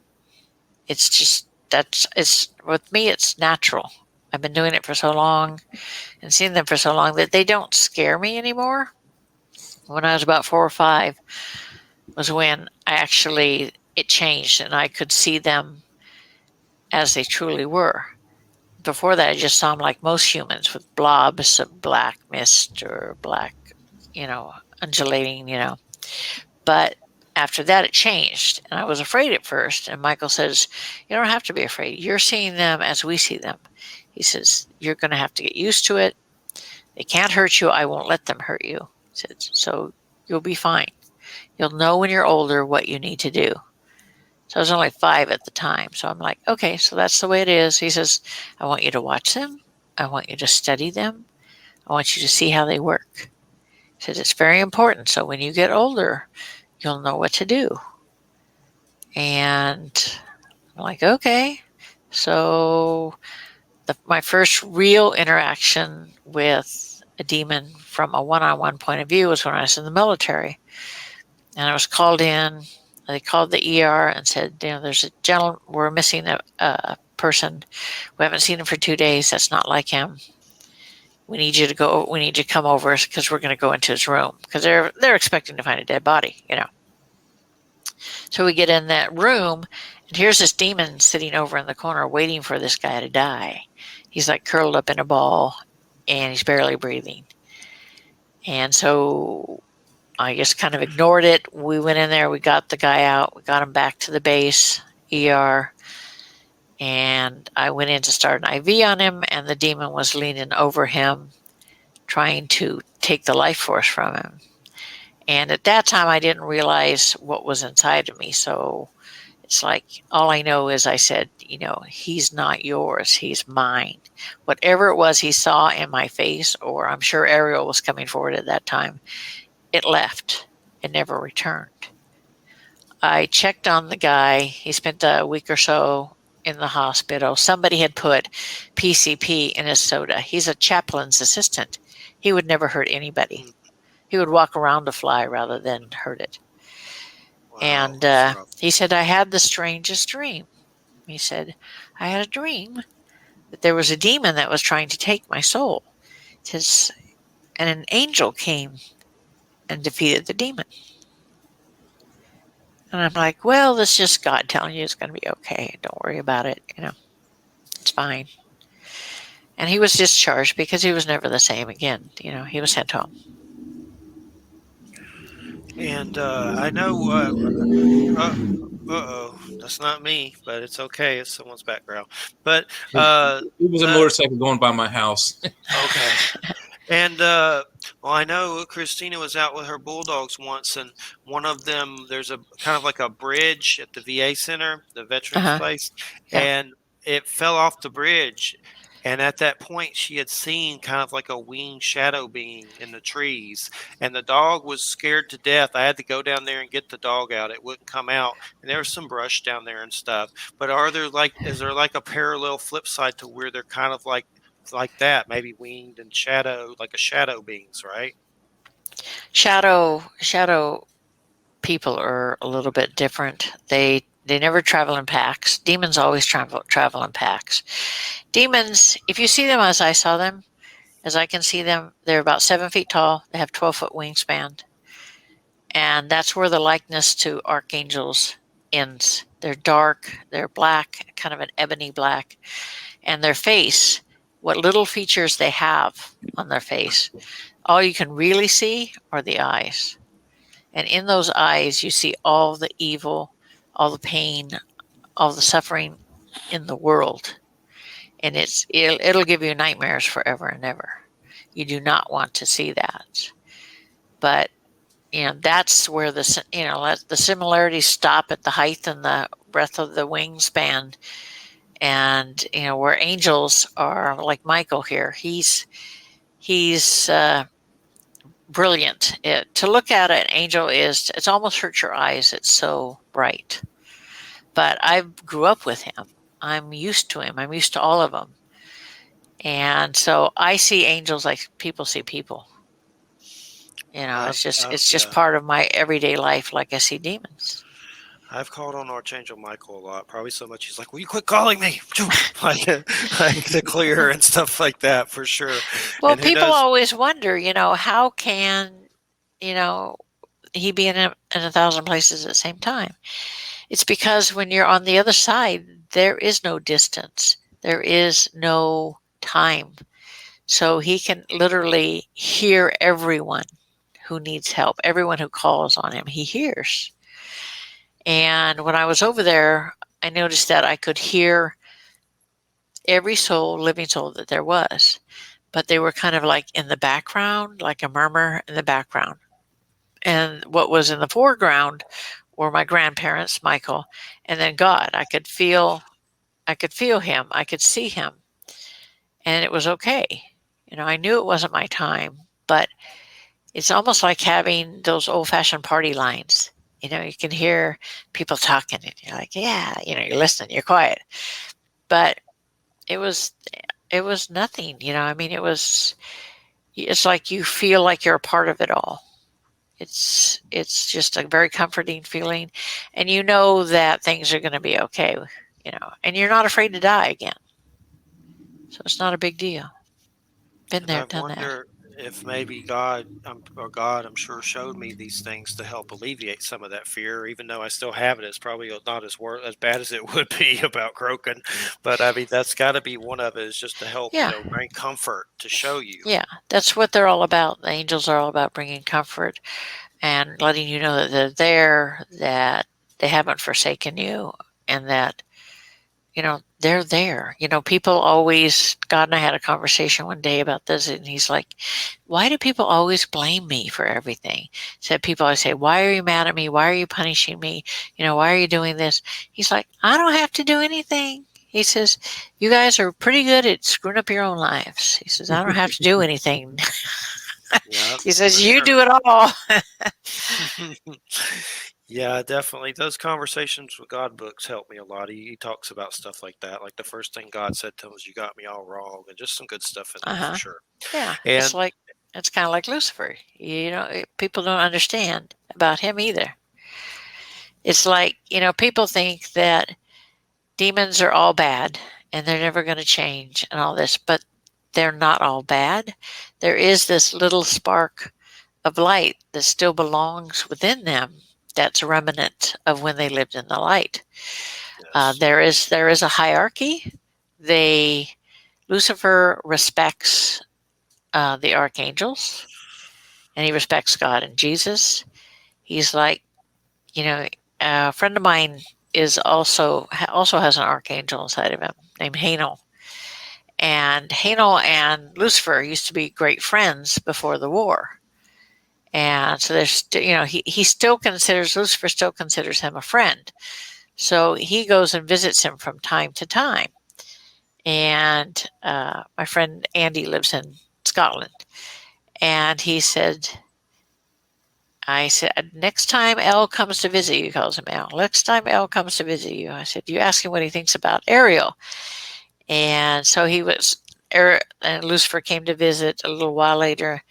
It's just it's with me. It's natural. I've been doing it for so long and seeing them for so long that they don't scare me anymore. When I was about 4 or 5, was when it changed and I could see them as they truly were. Before that, I just saw them like most humans with blobs of black mist or black, undulating, But after that, it changed. And I was afraid at first. And Michael says, you don't have to be afraid. You're seeing them as we see them. He says, you're going to have to get used to it. They can't hurt you. I won't let them hurt you. He said, so you'll be fine. You'll know when you're older what you need to do. So I was only 5 at the time. So I'm like, okay, so that's the way it is. He says, I want you to watch them. I want you to study them. I want you to see how they work. He says, it's very important. So when you get older, you'll know what to do. And I'm like, okay. So my first real interaction with a demon from a one-on-one point of view was when I was in the military. And I was called in. They called the ER and said, there's a gentleman, we're missing a person. We haven't seen him for 2 days. That's not like him. We need you to come over because we're going to go into his room because they're expecting to find a dead body, So we get in that room and here's this demon sitting over in the corner waiting for this guy to die. He's like curled up in a ball and he's barely breathing. And so I just kind of ignored it. We went in there, we got the guy out, we got him back to the base, ER, and I went in to start an IV on him, and the demon was leaning over him, trying to take the life force from him. And at that time, I didn't realize what was inside of me, so it's like all I know is I said, he's not yours, he's mine. Whatever it was he saw in my face, or I'm sure Ariel was coming forward at that time, it left. It never returned. I checked on the guy. He spent a week or so in the hospital. Somebody had put PCP in his soda. He's a chaplain's assistant. He would never hurt anybody. He would walk around a fly rather than hurt it. Wow, and he said, I had the strangest dream. He said, I had a dream that there was a demon that was trying to take my soul. And an angel came and defeated the demon. And I'm like, well, that's just God telling you it's going to be okay. Don't worry about it. It's fine. And he was discharged because he was never the same again. He was sent home. And I know, that's not me, but it's okay. It's someone's background. But it was a motorcycle going by my house. Okay. And well, I know Christina was out with her bulldogs once, and one of them, there's a kind of like a bridge at the VA center, the veterans place, and it fell off the bridge. And at that point, she had seen kind of like a winged shadow being in the trees, and the dog was scared to death. I had to go down there and get the dog out. It wouldn't come out, and there was some brush down there and stuff. But is there like a parallel flip side to where they're kind of like that, maybe winged and shadow, like a shadow beings, right? Shadow people are a little bit different. They never travel in packs. Demons always travel in packs. Demons, if you see them as I saw them, as I can see them, they're about 7 feet tall. They have 12-foot wingspan. And that's where the likeness to archangels ends. They're dark, they're black, kind of an ebony black. And their face, what little features they have on their face, all you can really see are the eyes. And in those eyes, you see all the evil, all the pain, all the suffering in the world. and it'll give you nightmares forever and ever. You do not want to see that. But that's where the similarities stop at the height and the breadth of the wingspan, and where angels are like Michael here. He's brilliant. To look at an angel it's almost hurts your eyes. It's so bright. But I grew up with him. I'm used to him. I'm used to all of them. And so I see angels like people see people. It's just part of my everyday life, like I see demons. I've called on Archangel Michael a lot, probably so much he's like, "Will you quit calling me?" like to clear and stuff like that for sure. Well, And who people knows? always wonder, how can, he be in a thousand places at the same time? It's because when you're on the other side, there is no distance. There is no time. So he can literally hear everyone who needs help, everyone who calls on him, he hears. And when I was over there, I noticed that I could hear every living soul that there was, but they were kind of like in the background, like a murmur in the background. And what was in the foreground were my grandparents, Michael, and then God. I could feel him. I could see him. And it was okay. I knew it wasn't my time, but it's almost like having those old-fashioned party lines. You can hear people talking and you're like, yeah, you're listening, you're quiet. But it was nothing, I mean, it's like you feel like you're a part of it all. It's just a very comforting feeling, and that things are going to be okay, and you're not afraid to die again. So it's not a big deal. Been And there, I done that. wonder if maybe God, I'm sure, showed me these things to help alleviate some of that fear. Even though I still have it, it's probably not as bad as it would be about croaking. But I mean, that's got to be one of it, is just to help, Yeah, bring comfort to show you. yeah, that's what they're all about. The angels are all about bringing comfort and letting you know that they're there, that they haven't forsaken you, and that they're there. People always, God and I had a conversation one day about this, and he's like, why do people always blame me for everything? Said people always say, why are you mad at me? Why are you punishing me? Why are you doing this? He's like, I don't have to do anything. He says, you guys are pretty good at screwing up your own lives. He says, I don't have to do anything. Yeah, He for says, you sure. do it all. Yeah, definitely. Those conversations with God books help me a lot. He talks about stuff like that. Like the first thing God said to him was, "You got me all wrong," and just some good stuff in there for Uh-huh. sure. Yeah, And it's kind of like Lucifer. People don't understand about him either. It's like, people think that demons are all bad and they're never going to change and all this, but they're not all bad. There is this little spark of light that still belongs within them, that's a remnant of when they lived in the light. yes, There is a hierarchy. Lucifer respects the archangels, and he respects God and Jesus. He's like, a friend of mine is also has an archangel inside of him named Hanel. And Hanel and Lucifer used to be great friends before the war. And so there's, he still considers, Lucifer still considers him a friend. So he goes and visits him from time to time. And my friend Andy lives in Scotland. And I said, next time Elle comes to visit you, he calls him Elle. Next time Elle comes to visit you, I said, you ask him what he thinks about Ariel. And so and Lucifer came to visit a little while later,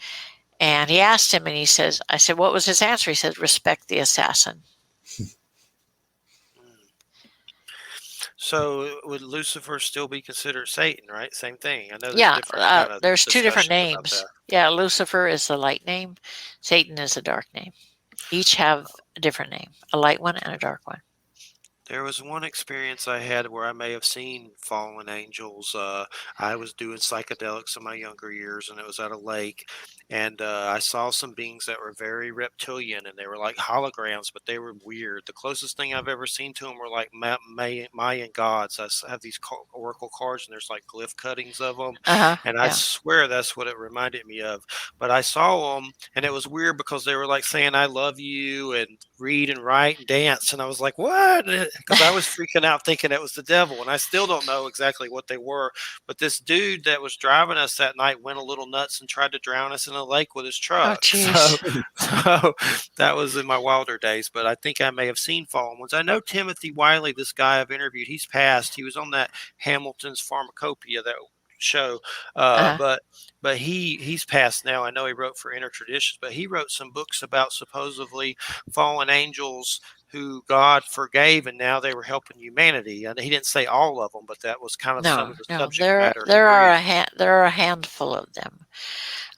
and he asked him, and I said, what was his answer? He said, respect the assassin. so would Lucifer still be considered Satan? Right, same thing. I know there's Yeah, different kind of there's two different discussions about names. that. Yeah, Lucifer is the light name, Satan is the dark name. Each have a different name, a light one and a dark one. There was one experience I had where I may have seen fallen angels. I was doing psychedelics in my younger years, and it was at a lake. and I saw some beings that were very reptilian, and they were like holograms, but they were weird. The closest thing I've ever seen to them were like Mayan gods. Have these oracle cards, and there's like glyph cuttings of them, Uh-huh. and I Yeah. swear that's what it reminded me of. But I saw them, and it was weird because they were like saying "I love you" and read and write and dance, and I was like, "What?" Because I was freaking out thinking it was the devil, and I still don't know exactly what they were. But this dude that was driving us that night went a little nuts and tried to drown us in a lake with his Oh, truck. So, geez. so that was in my wilder days. But I think I may have seen fallen ones. I know Timothy Wiley, this guy I've interviewed. He's passed. He was on that Hamilton's Pharmacopoeia, that show. Uh, Uh-huh. but but he's passed now. I know he wrote for Inner Traditions, but he wrote some books about supposedly fallen angels who God forgave, and now they were helping humanity. And he didn't say all of them, but that was kind of some No, of the no. subject There matter he there are read. there are a handful of them.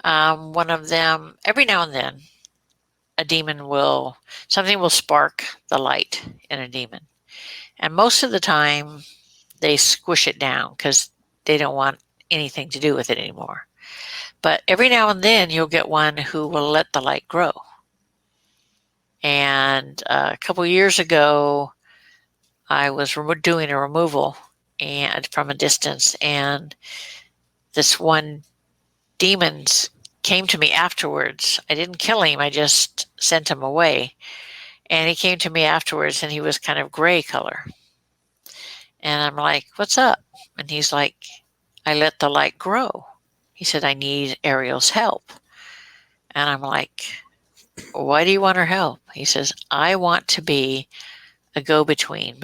One of them, every now and then, a demon will something will spark the light in a demon, and most of the time they squish it down because they don't want anything to do with it anymore. But every now and then you'll get one who will let the light grow. And a couple years ago, I was doing a removal and from a distance, and this one demon came to me afterwards. I didn't kill him; I just sent him away. And he came to me afterwards, and he was kind of gray color. And I'm like, "What's up?" And he's like, "I let the light grow." He said, "I need Ariel's help." And I'm like, "Why do you want her help?" He says, "I want to be a go between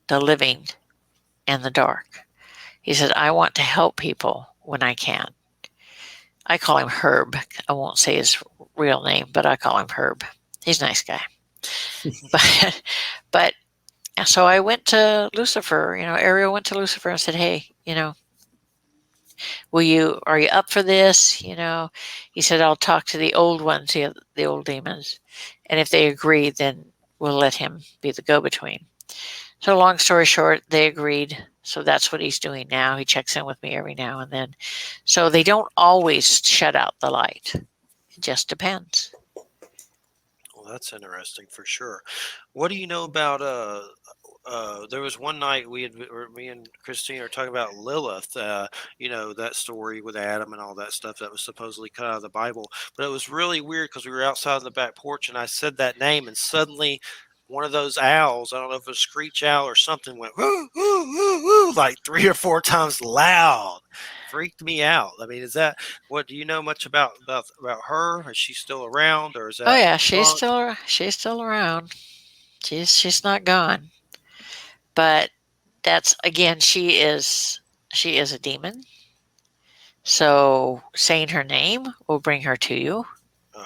the living and the dark." He said, "I want to help people when I can." I call him Herb. I won't say his real name, but I call him Herb. He's a nice guy. but but so I went to Lucifer, Ariel went to Lucifer and said, "Hey, are you up for this?" He said, "I'll talk to the old ones, the old demons. And if they agree, then we'll let him be the go between." So, long story short, they agreed. So that's what he's doing now. He checks in with me every now and then. So they don't always shut out the light. It just depends. Well, that's interesting for sure. What do you know about there was one night me and Christine were talking about Lilith, that story with Adam and all that stuff that was supposedly cut out of the Bible. But it was really weird because we were outside on the back porch and I said that name, and suddenly one of those owls, I don't know if it was a screech owl or something, went woo, woo, woo, woo, like 3 or 4 times loud. Freaked me out. I mean, is that what do you know much about her? Is she still around, or is Oh that yeah, debunked? she's still around. She's not gone. But that's again, she is a demon. So saying her name will bring her to you. Oh,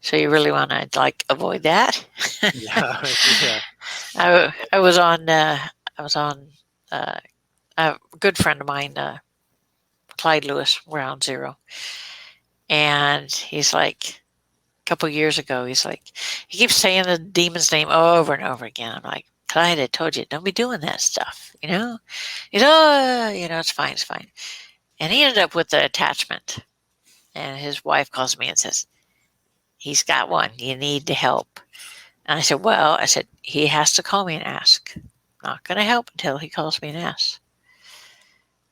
So you really want to avoid that. yeah, yeah. I was on uh, a good friend of mine, Clyde Lewis, Ground Zero, and he's like a couple years ago. He's like he keeps saying the demon's name over and over again. I'm like, Clyde, I told you, don't be doing that stuff. He's it's fine, it's fine. And he ended up with the attachment. And his wife calls me and says, he's got one. You need to help. And I said, he has to call me and ask. I'm not going to help until he calls me and asks.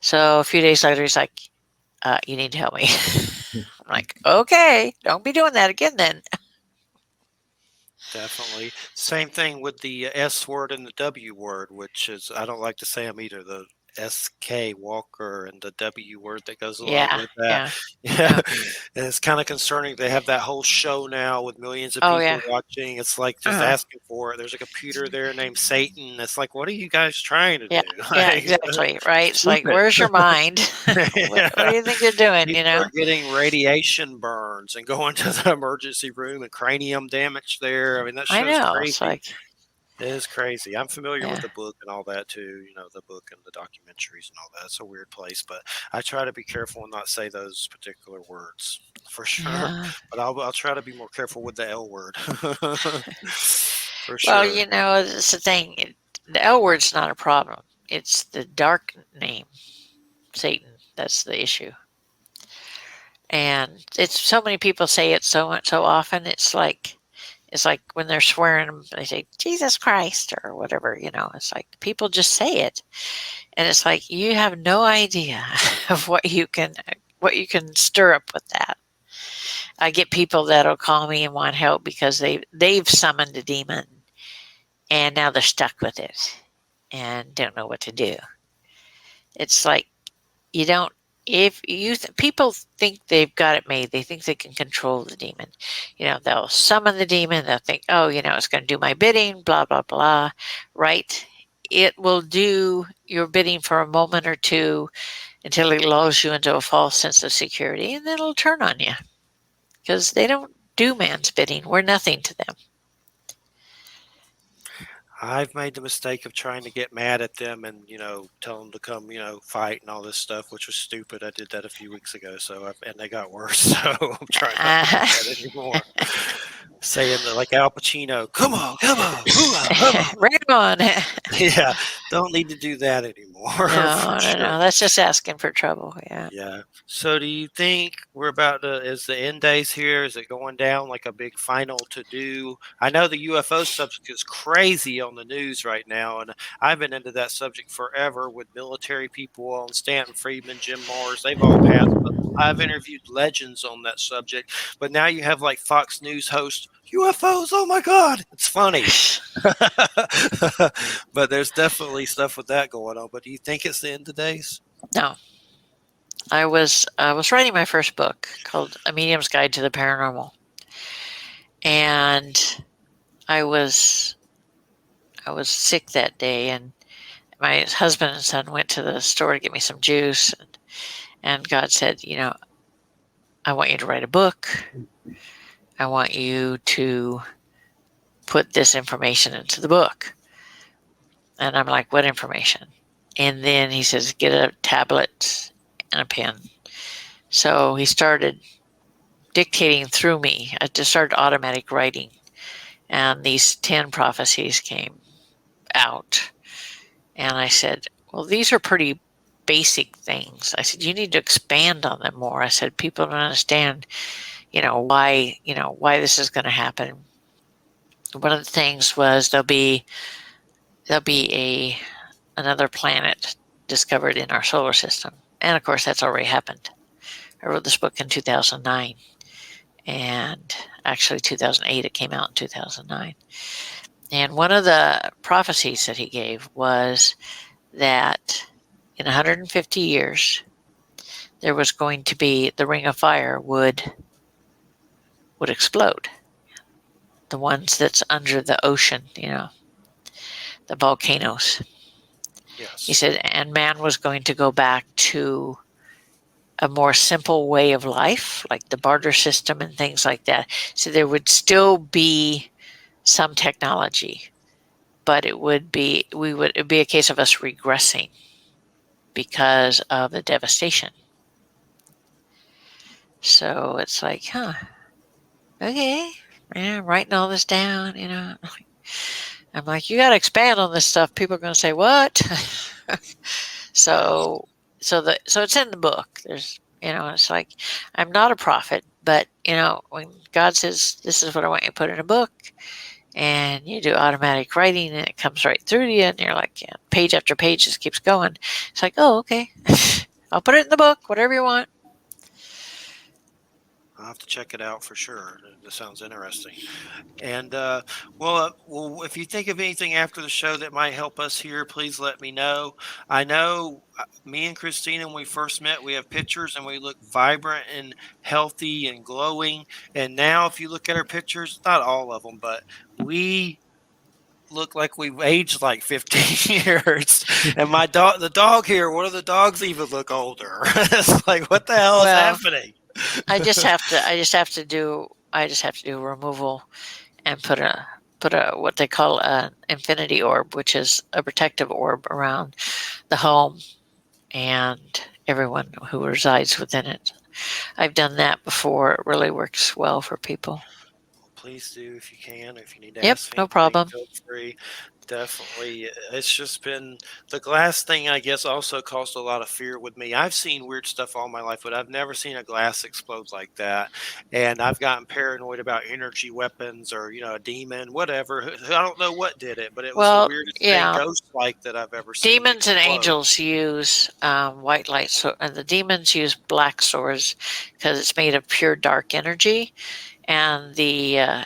So a few days later, he's like, you need to help me. I'm like, okay, don't be doing that again then. Definitely. Same thing with the S word and the W word, which is, I don't like to say them either. The SK Walker and the W word that goes along Yeah, with that. yeah, Yeah. yeah. And it's kind of concerning. They have that whole show now with millions of Oh, people yeah. watching. It's like just Uh-huh. asking for it. There's a computer there named Satan. It's like, what are you guys trying to Yeah, do? yeah, Like, exactly. Right. It's like, stupid. where's your mind? What do Yeah. you think you're doing? People are getting radiation burns and going to the emergency room and cranium damage there. I mean, that I show's know. It's crazy. like, It is crazy. I'm familiar with yeah, the book and all that too. The book and the documentaries and all that. It's a weird place, but I try to be careful and not say those particular words for sure. yeah. But I'll try to be more careful with the L word for Well, sure. it's the thing. The L word's not a problem. It's the dark name, Satan. That's the issue. And it's so many people say it so often. It's like when they're swearing, they say Jesus Christ or whatever. It's like people just say it, and it's like you have no idea of what you can stir up with that. I get people that'll call me and want help because they've summoned a demon, and now they're stuck with it and don't know what to do. It's like you don't. If people think they've got it made, they think they can control the demon. They'll summon the demon. They'll think, oh, it's going to do my bidding. Blah blah blah. Right? It will do your bidding for a moment or two until it lulls you into a false sense of security, and then it'll turn on you because they don't do man's bidding. We're nothing to them. I've made the mistake of trying to get mad at them and, tell them to come, fight and all this stuff, which was stupid. I did that a few weeks ago. And they got worse. So I'm trying not to do that anymore. Saying that, like Al Pacino, come on, come on. Right on. Yeah. Don't need to do that anymore. No. That's just asking for trouble. Yeah. Yeah. So do you think we're is the end days here? Is it going down like a big final to do? I know the UFO subject is crazy on the news right now, and I've been into that subject forever with military people on Stanton Friedman, Jim Mars. They've all passed. But I've interviewed legends on that subject, but now you have like Fox News host UFOs. Oh my God, it's funny. But there's definitely stuff with that going on. But do you think it's the end of days? No. I was writing my first book called A Medium's Guide to the Paranormal, and I was sick that day, and my husband and son went to the store to get me some juice, and God said, I want you to write a book. I want you to put this information into the book. And I'm like, what information? And then he says, get a tablet and a pen. So he started dictating through me. I just started automatic writing. And these 10 prophecies came out. And I said, well, these are pretty basic things. I said, you need to expand on them more. I said, people don't understand, why this is going to happen. One of the things was there'll be another planet discovered in our solar system. And of course, that's already happened. I wrote this book in 2009. And actually 2008, it came out in 2009. And one of the prophecies that he gave was that in 150 years, there was going to be the ring of fire would explode. The ones that's under the ocean, the volcanoes. Yes. He said, and man was going to go back to a more simple way of life, like the barter system and things like that. So there would still be some technology, but it would be a case of us regressing because of the devastation. So it's like, okay, I'm writing all this down, I'm like, you got to expand on this stuff. People are going to say, what? So it's in the book. There's, it's like, I'm not a prophet, but, when God says, this is what I want you to put in a book, and you do automatic writing and it comes right through to you, and you're like, page after page just keeps going. It's like, oh, okay. I'll put it in the book, whatever you want. I'll have to check it out for sure. This sounds interesting. And if you think of anything after the show that might help us here, please let me know. I know me and Christina, when we first met, we have pictures and we look vibrant and healthy and glowing. And now if you look at our pictures, not all of them, but we look like we've aged like 15 years. And the dog here, one of the dogs even look older. It's like, what the hell is happening? I just have to do removal and put a what they call an infinity orb, which is a protective orb around the home and everyone who resides within it. I've done that before. It really works well for people. please do if you can. If you need to Yep, ask me no anything, problem. feel free. Definitely. It's just been the glass thing, I guess, also caused a lot of fear with me. I've seen weird stuff all my life, but I've never seen a glass explode like that. And I've gotten paranoid about energy weapons or, a demon, whatever. I don't know what did it, but it was the Well, weirdest thing, yeah, ghost like, that I've ever seen demons and explode. angels use white light, and the demons use black swords because it's made of pure dark energy, and the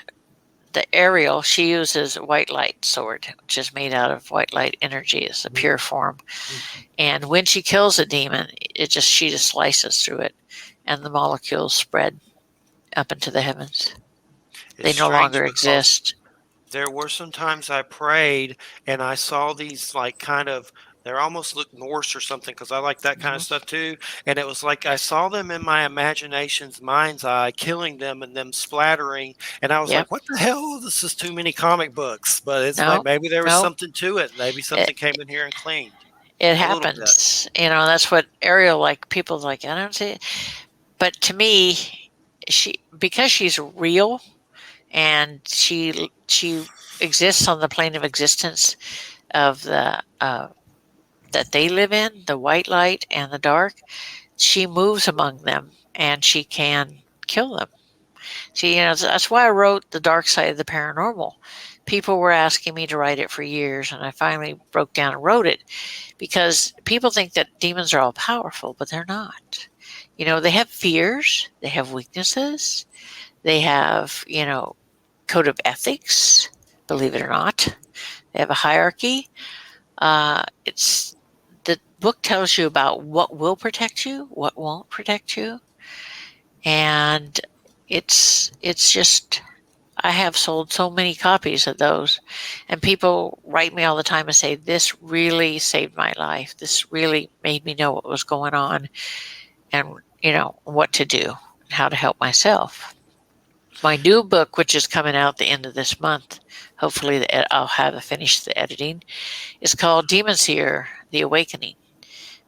Ariel, she uses white light sword, which is made out of white light energy. It's a pure form. And when she kills a demon, she just slices through it, and the molecules spread up into the heavens. It's They no strange longer because exist. there were some times I prayed and I saw these like kind of they almost look Norse or something because I like that kind of Mhm. stuff too. And it was like I saw them in my imagination's mind's eye, killing them and them splattering. And I was Yep. like, "What the hell? This is too many comic books." But it's like No, maybe there was no. something to it. Maybe It, something came in here and cleaned it a little bit. happens. That's what Ariel, like, people like, I don't see it. But to me, because she's real and she exists on the plane of existence of the that they live in, the white light and the dark. She moves among them and she can kill them. See, that's why I wrote The Dark Side of the Paranormal. People were asking me to write it for years, and I finally broke down and wrote it because people think that demons are all powerful, but they're not. They have fears, they have weaknesses, they have, code of ethics, believe it or not. They have a hierarchy. It's the book tells you about what will protect you, what won't protect you, and it's just I have sold so many copies of those, and people write me all the time and say, "This really saved my life. This really made me know what was going on, and what to do, and how to help myself." My new book, which is coming out the end of this month, hopefully I'll have finished the editing, is called Demon Seer: The Awakening,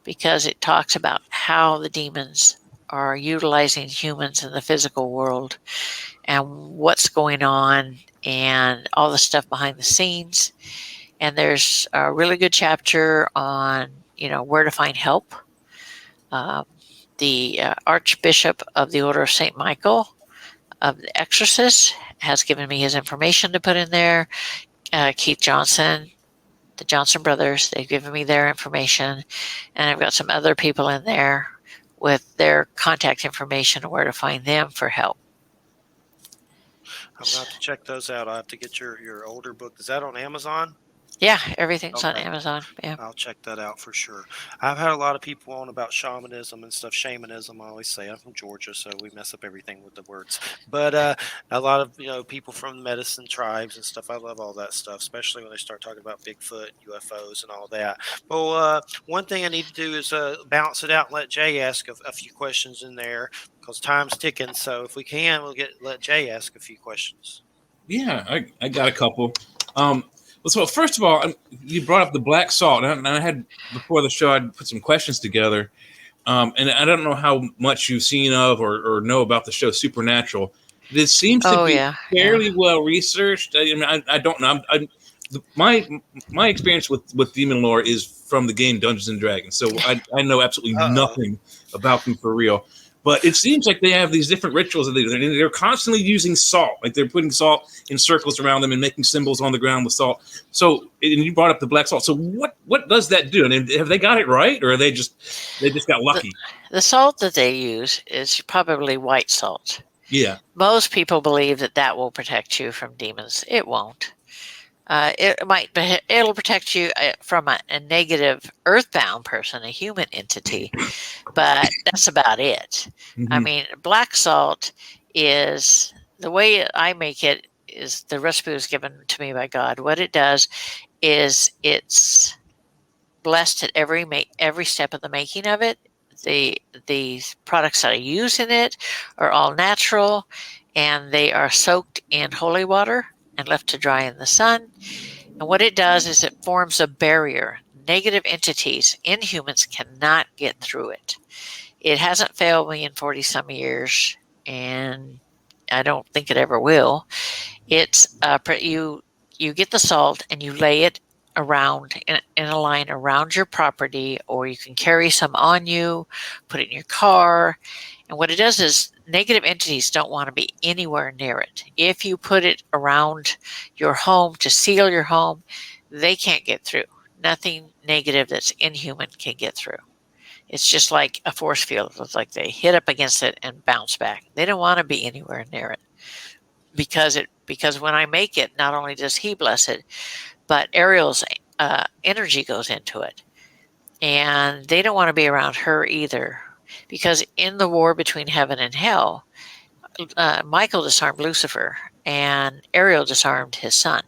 because it talks about how the demons are utilizing humans in the physical world and what's going on and all the stuff behind the scenes. And there's a really good chapter on, where to find help. Um, the Archbishop of the Order of St. Michael of the Exorcist has given me his information to put in there. Keith Johnson, the Johnson brothers, they've given me their information. And I've got some other people in there with their contact information and where to find them for help. I'm going to have to check those out. I'll have to get your older book. Is that on Amazon? Yeah, everything's on Okay. Amazon. Yeah. I'll check that out for sure. I've had a lot of people on about shamanism and stuff. Shamanism, I always say. I'm from Georgia, so we mess up everything with the words. But a lot of people from medicine tribes and stuff. I love all that stuff, especially when they start talking about Bigfoot, UFOs, and all that. Well, one thing I need to do is balance it out and let Jay ask a few questions in there because time's ticking. So if we can, let Jay ask a few questions. Yeah, I got a couple. So first of all, you brought up the black salt, and I had before the show I'd put some questions together, and I don't know how much you've seen of or know about the show Supernatural. It seems to Oh, be yeah. fairly well researched. I mean, I don't know. My experience with demon lore is from the game Dungeons and Dragons, so I know absolutely Uh-oh. nothing about them for real. But it seems like they have these different rituals that they're constantly using salt. Like they're putting salt in circles around them and making symbols on the ground with salt. So, and you brought up the black salt. So what does that do? And have they got it right, or are they just got lucky? The salt that they use is probably white salt. Yeah. Most people believe that will protect you from demons. It won't. It'll protect you from a negative earthbound person, a human entity, but that's about it. I Mm-hmm. mean, black salt is the way I make it is the recipe was given to me by God. What it does is it's blessed at every step of the making of it. The products that I use in it are all natural, and they are soaked in holy water and left to dry in the sun. And what it does is it forms a barrier. Negative entities in humans cannot get through it. It hasn't failed me in 40 some years, and I don't think it ever will. It's you get the salt and you lay it around in a line around your property, or you can carry some on you, put it in your car. And what it does is negative entities don't want to be anywhere near it. If you put it around your home to seal your home, they can't get through. Nothing negative that's inhuman can get through. It's just like a force field. It's like they hit up against it and bounce back. They don't want to be anywhere near it because when I make it, not only does he bless it, but Ariel's energy goes into it, and they don't want to be around her either. Because in the war between heaven and hell, Michael disarmed Lucifer, and Ariel disarmed his son.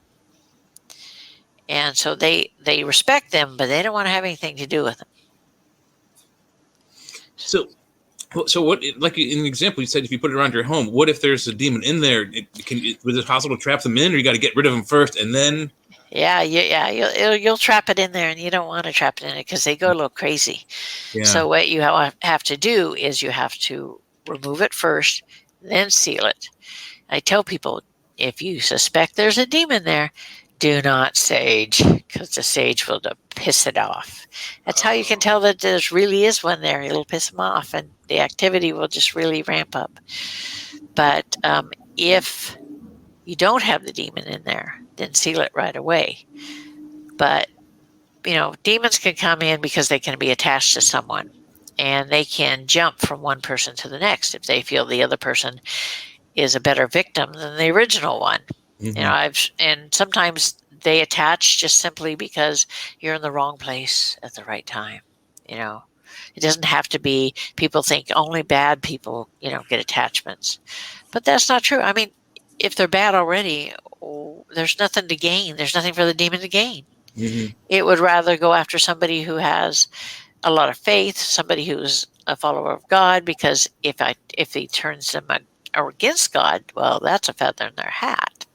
And so they respect them, but they don't want to have anything to do with them. So what? Like in the example, you said if you put it around your home, what if there's a demon in there? Was it possible to trap them in, or you got to get rid of them first and then? Yeah, you'll trap it in there, and you don't want to trap it in it because they go a little crazy. Yeah. So what you have to do is you have to remove it first, then seal it. I tell people, if you suspect there's a demon there, do not sage, because the sage will piss it off. That's how you can tell that there really is one there. It'll piss them off, and the activity will just really ramp up. But if you don't have the demon in there, then seal it right away. But, demons can come in because they can be attached to someone, and they can jump from one person to the next if they feel the other person is a better victim than the original one. Mm-hmm. And sometimes they attach just simply because you're in the wrong place at the right time. It doesn't have to be. People think only bad people, get attachments, but that's not true. I mean, if they're bad already, there's nothing to gain. There's nothing for the demon to gain. Mm-hmm. It would rather go after somebody who has a lot of faith, somebody who's a follower of God, because if he turns them against God, well, that's a feather in their hat.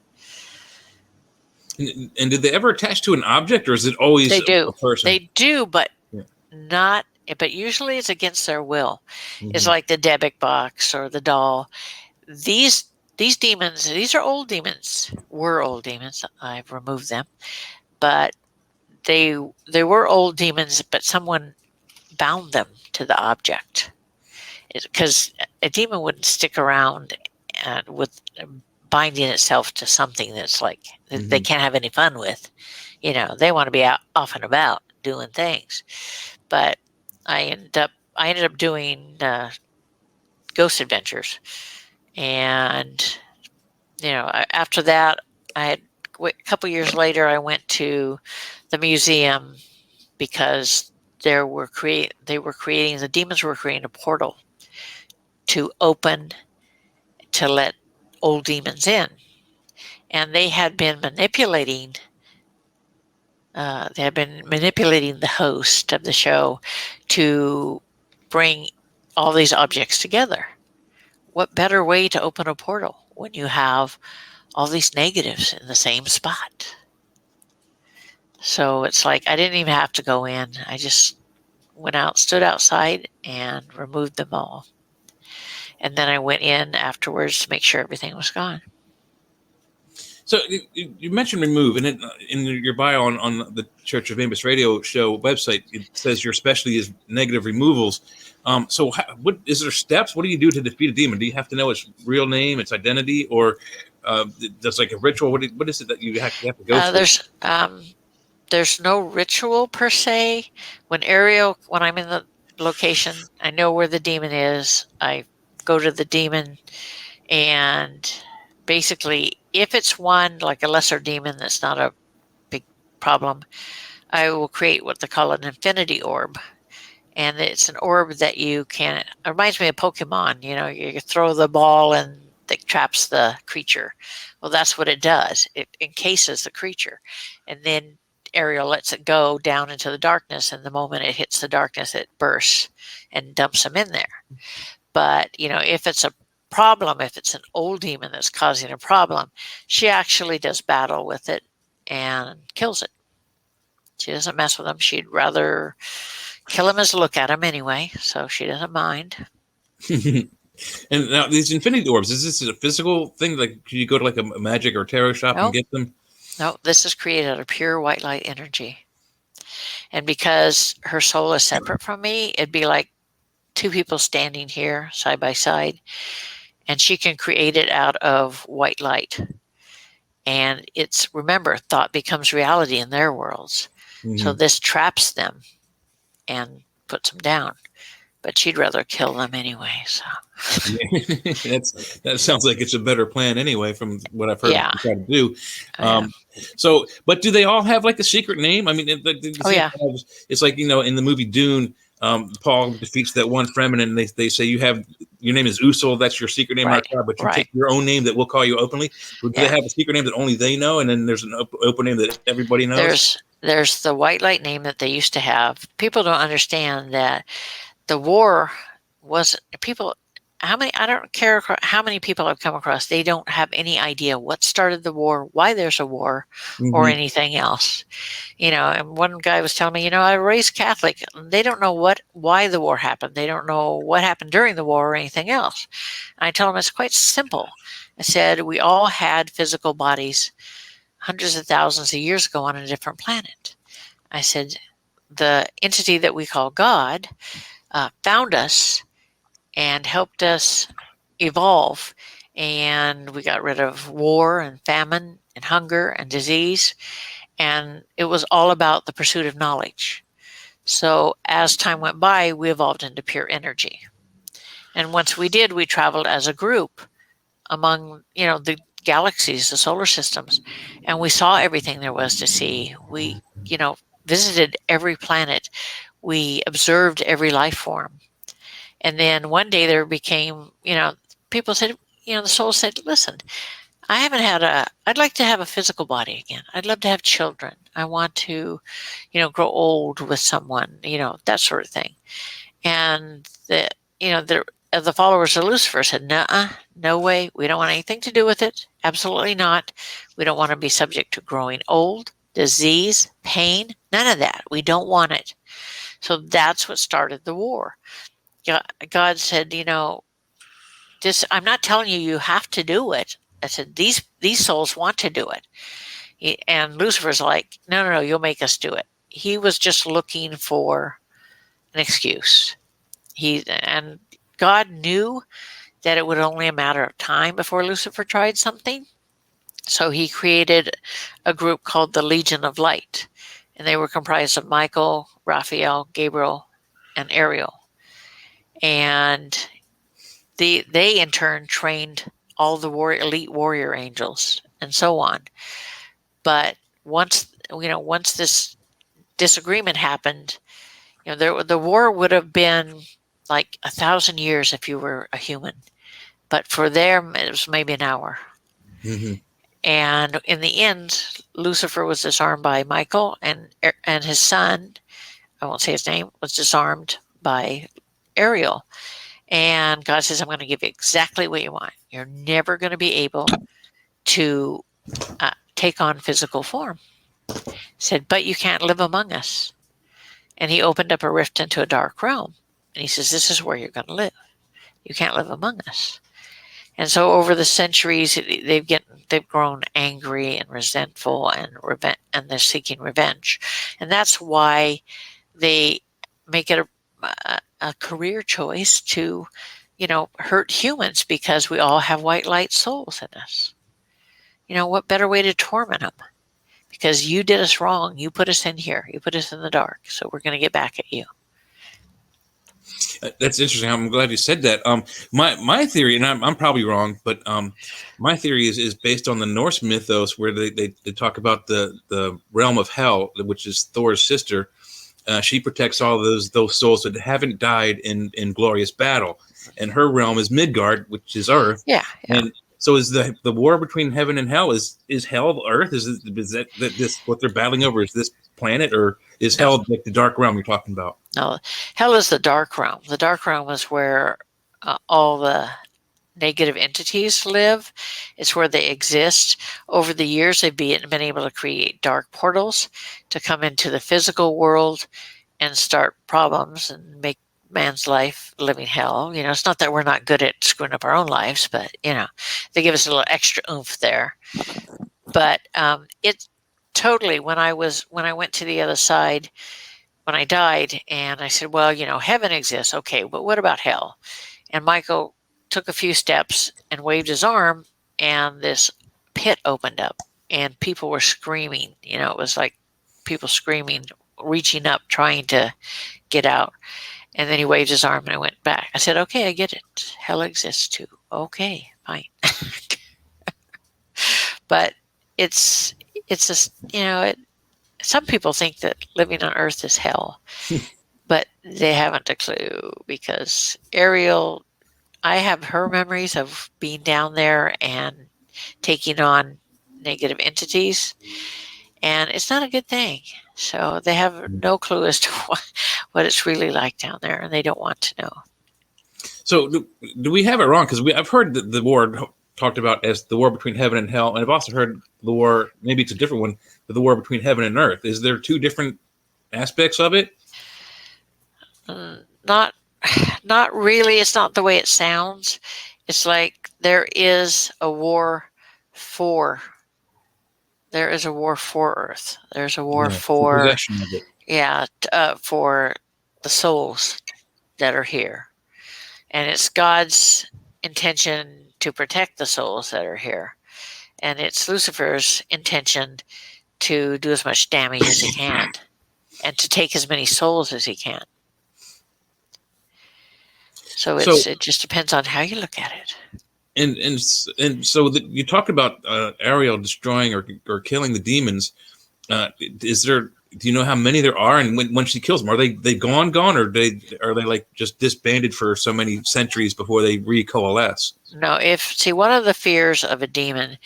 And did they ever attach to an object, or is it always a person? They do, but not. But usually it's against their will. Mm-hmm. It's like the Dybbuk box or the doll. These demons, these are old demons. Were old demons. I've removed them, but they were old demons. But someone bound them to the object, because a demon wouldn't stick around with binding itself to something that's like mm-hmm. they can't have any fun with. They want to be out off and about doing things. But I ended up doing Ghost Adventures, and after that, a couple years later, I went to the museum because the demons were creating a portal to open to let old demons in, and they had been manipulating. They had been manipulating the host of the show to bring all these objects together. What better way to open a portal when you have all these negatives in the same spot? So it's like I didn't even have to go in. I just went out, stood outside, and removed them all. And then I went in afterwards to make sure everything was gone. So you mentioned remove, and in your bio on the Church of Mabus radio show website, it says your specialty is negative removals. So what is there steps? What do you do to defeat a demon? Do you have to know its real name, its identity, or does like a ritual? What is it that you have to go through? There's no ritual per se. When I'm in the location, I know where the demon is. I go to the demon, and basically, if it's one like a lesser demon that's not a big problem, I will create what they call an infinity orb. And it's an orb that you can, it reminds me of Pokemon, you throw the ball and it traps the creature. Well, that's what it does. It encases the creature. And then Ariel lets it go down into the darkness, and the moment it hits the darkness, it bursts and dumps them in there. But, if it's a problem, if it's an old demon that's causing a problem, she actually does battle with it and kills it. She doesn't mess with them. She'd rather kill him as look at him anyway, so she doesn't mind. And now these infinity orbs, is this a physical thing? Like, can you go to like a magic or tarot shop and No, get them? no, this is created out of pure white light energy. And because her soul is separate from me, it'd be like two people standing here side by side, and she can create it out of white light. And it's, remember, thought becomes reality in their worlds. So Mhm. this traps them and puts them down. But she'd rather kill them anyway. So That sounds like it's a better plan anyway, from what I've heard yeah, you try to do. yeah, So, but do they all have like a secret name? I mean, oh yeah, it's like, in the movie Dune, Paul defeats that one Fremen, and they say your name is Usul. That's your secret name, right, but you right, take your own name that we'll call you openly. Or do they yeah. have a secret name that only they know, and then there's an open name that everybody knows? There's the white light name that they used to have. People don't understand that the war was people. How many? I don't care how many people I've come across. They don't have any idea what started the war, why there's a war, or Hmm. anything else. And one guy was telling me, I raised Catholic. They don't know why the war happened. They don't know what happened during the war or anything else. And I told him it's quite simple. I said we all had physical bodies hundreds of thousands of years ago on a different planet. I said the entity that we call God found us and helped us evolve. And we got rid of war and famine and hunger and disease. And it was all about the pursuit of knowledge. So as time went by, we evolved into pure energy. And once we did, we traveled as a group among, the galaxies, the solar systems, and we saw everything there was to see. We, visited every planet. We observed every life form. And then one day there became, people said, the soul said, listen, I'd like to have a physical body again. I'd love to have children. I want to, grow old with someone, that sort of thing. And the followers of Lucifer said, "Nuh-uh, no way. We don't want anything to do with it. Absolutely not. We don't want to be subject to growing old, disease, pain, none of that. We don't want it." So that's what started the war. God said, I'm not telling you have to do it. I said, these souls want to do it. And Lucifer's like, no, no, no, you'll make us do it. He was just looking for an excuse. And God knew that it would only a matter of time before Lucifer tried something. So he created a group called the Legion of Light. And they were comprised of Michael, Raphael, Gabriel, and Ariel. And they in turn trained all the elite warrior angels and so on. But once this disagreement happened, the war would have been like 1,000 years if you were a human. But for them, it was maybe an hour. Hmm. And in the end, Lucifer was disarmed by Michael, and his son, I won't say his name, was disarmed by Ariel. And God says, I'm going to give you exactly what you want. You're never going to be able to take on physical form. He said, but you can't live among us. And he opened up a rift into a dark realm. And he says, this is where you're going to live. You can't live among us. And so over the centuries, they've grown angry and resentful, and they're seeking revenge. And that's why they make it a career choice to, hurt humans, because we all have white light souls in us. What better way to torment them? Because you did us wrong. You put us in here. You put us in the dark. So we're going to get back at you. That's interesting. I'm glad you said that. My theory, and I'm probably wrong, but my theory is based on the Norse mythos, where they talk about the realm of hell, which is Thor's sister. She protects all those souls that haven't died in glorious battle, and her realm is Midgard, which is Earth. Yeah. And so is the war between heaven and hell? Is hell Earth? Is that this what they're battling over? Is this planet, or is hell like the dark realm you're talking about? No, hell is the dark realm. The dark realm is where all the negative entities live. It's where they exist. Over the years, they've been able to create dark portals to come into the physical world and start problems and make man's life living hell. It's not that we're not good at screwing up our own lives, but they give us a little extra oomph there. But it totally, when I went to the other side, when I died, and I said, well, heaven exists, okay, but what about hell? And Michael took a few steps and waved his arm, and this pit opened up, and people were screaming. It was like people screaming, reaching up, trying to get out. And then he waved his arm, and I went back. I said, okay, I get it. Hell exists too. Okay, fine. But it's just, some people think that living on Earth is hell, but they haven't a clue, because Ariel, I have her memories of being down there and taking on negative entities, and it's not a good thing. So they have no clue as to what it's really like down there, and they don't want to know. So do we have it wrong? Because I've heard the war talked about as the war between heaven and hell, and I've also heard the war, maybe it's a different one, but the war between heaven and earth. Is there two different aspects of it? Not really. It's not the way it sounds. It's like there is a war for Earth. There's a war for possession of it. For the souls that are here. And it's God's intention to protect the souls that are here. And it's Lucifer's intention to do as much damage as he can and to take as many souls as he can. So it just depends on how you look at it. And so you talked about Ariel destroying or killing the demons. Do you know how many there are? And when she kills them, are they gone, or are they like just disbanded for so many centuries before they recoalesce? No, one of the fears of a demon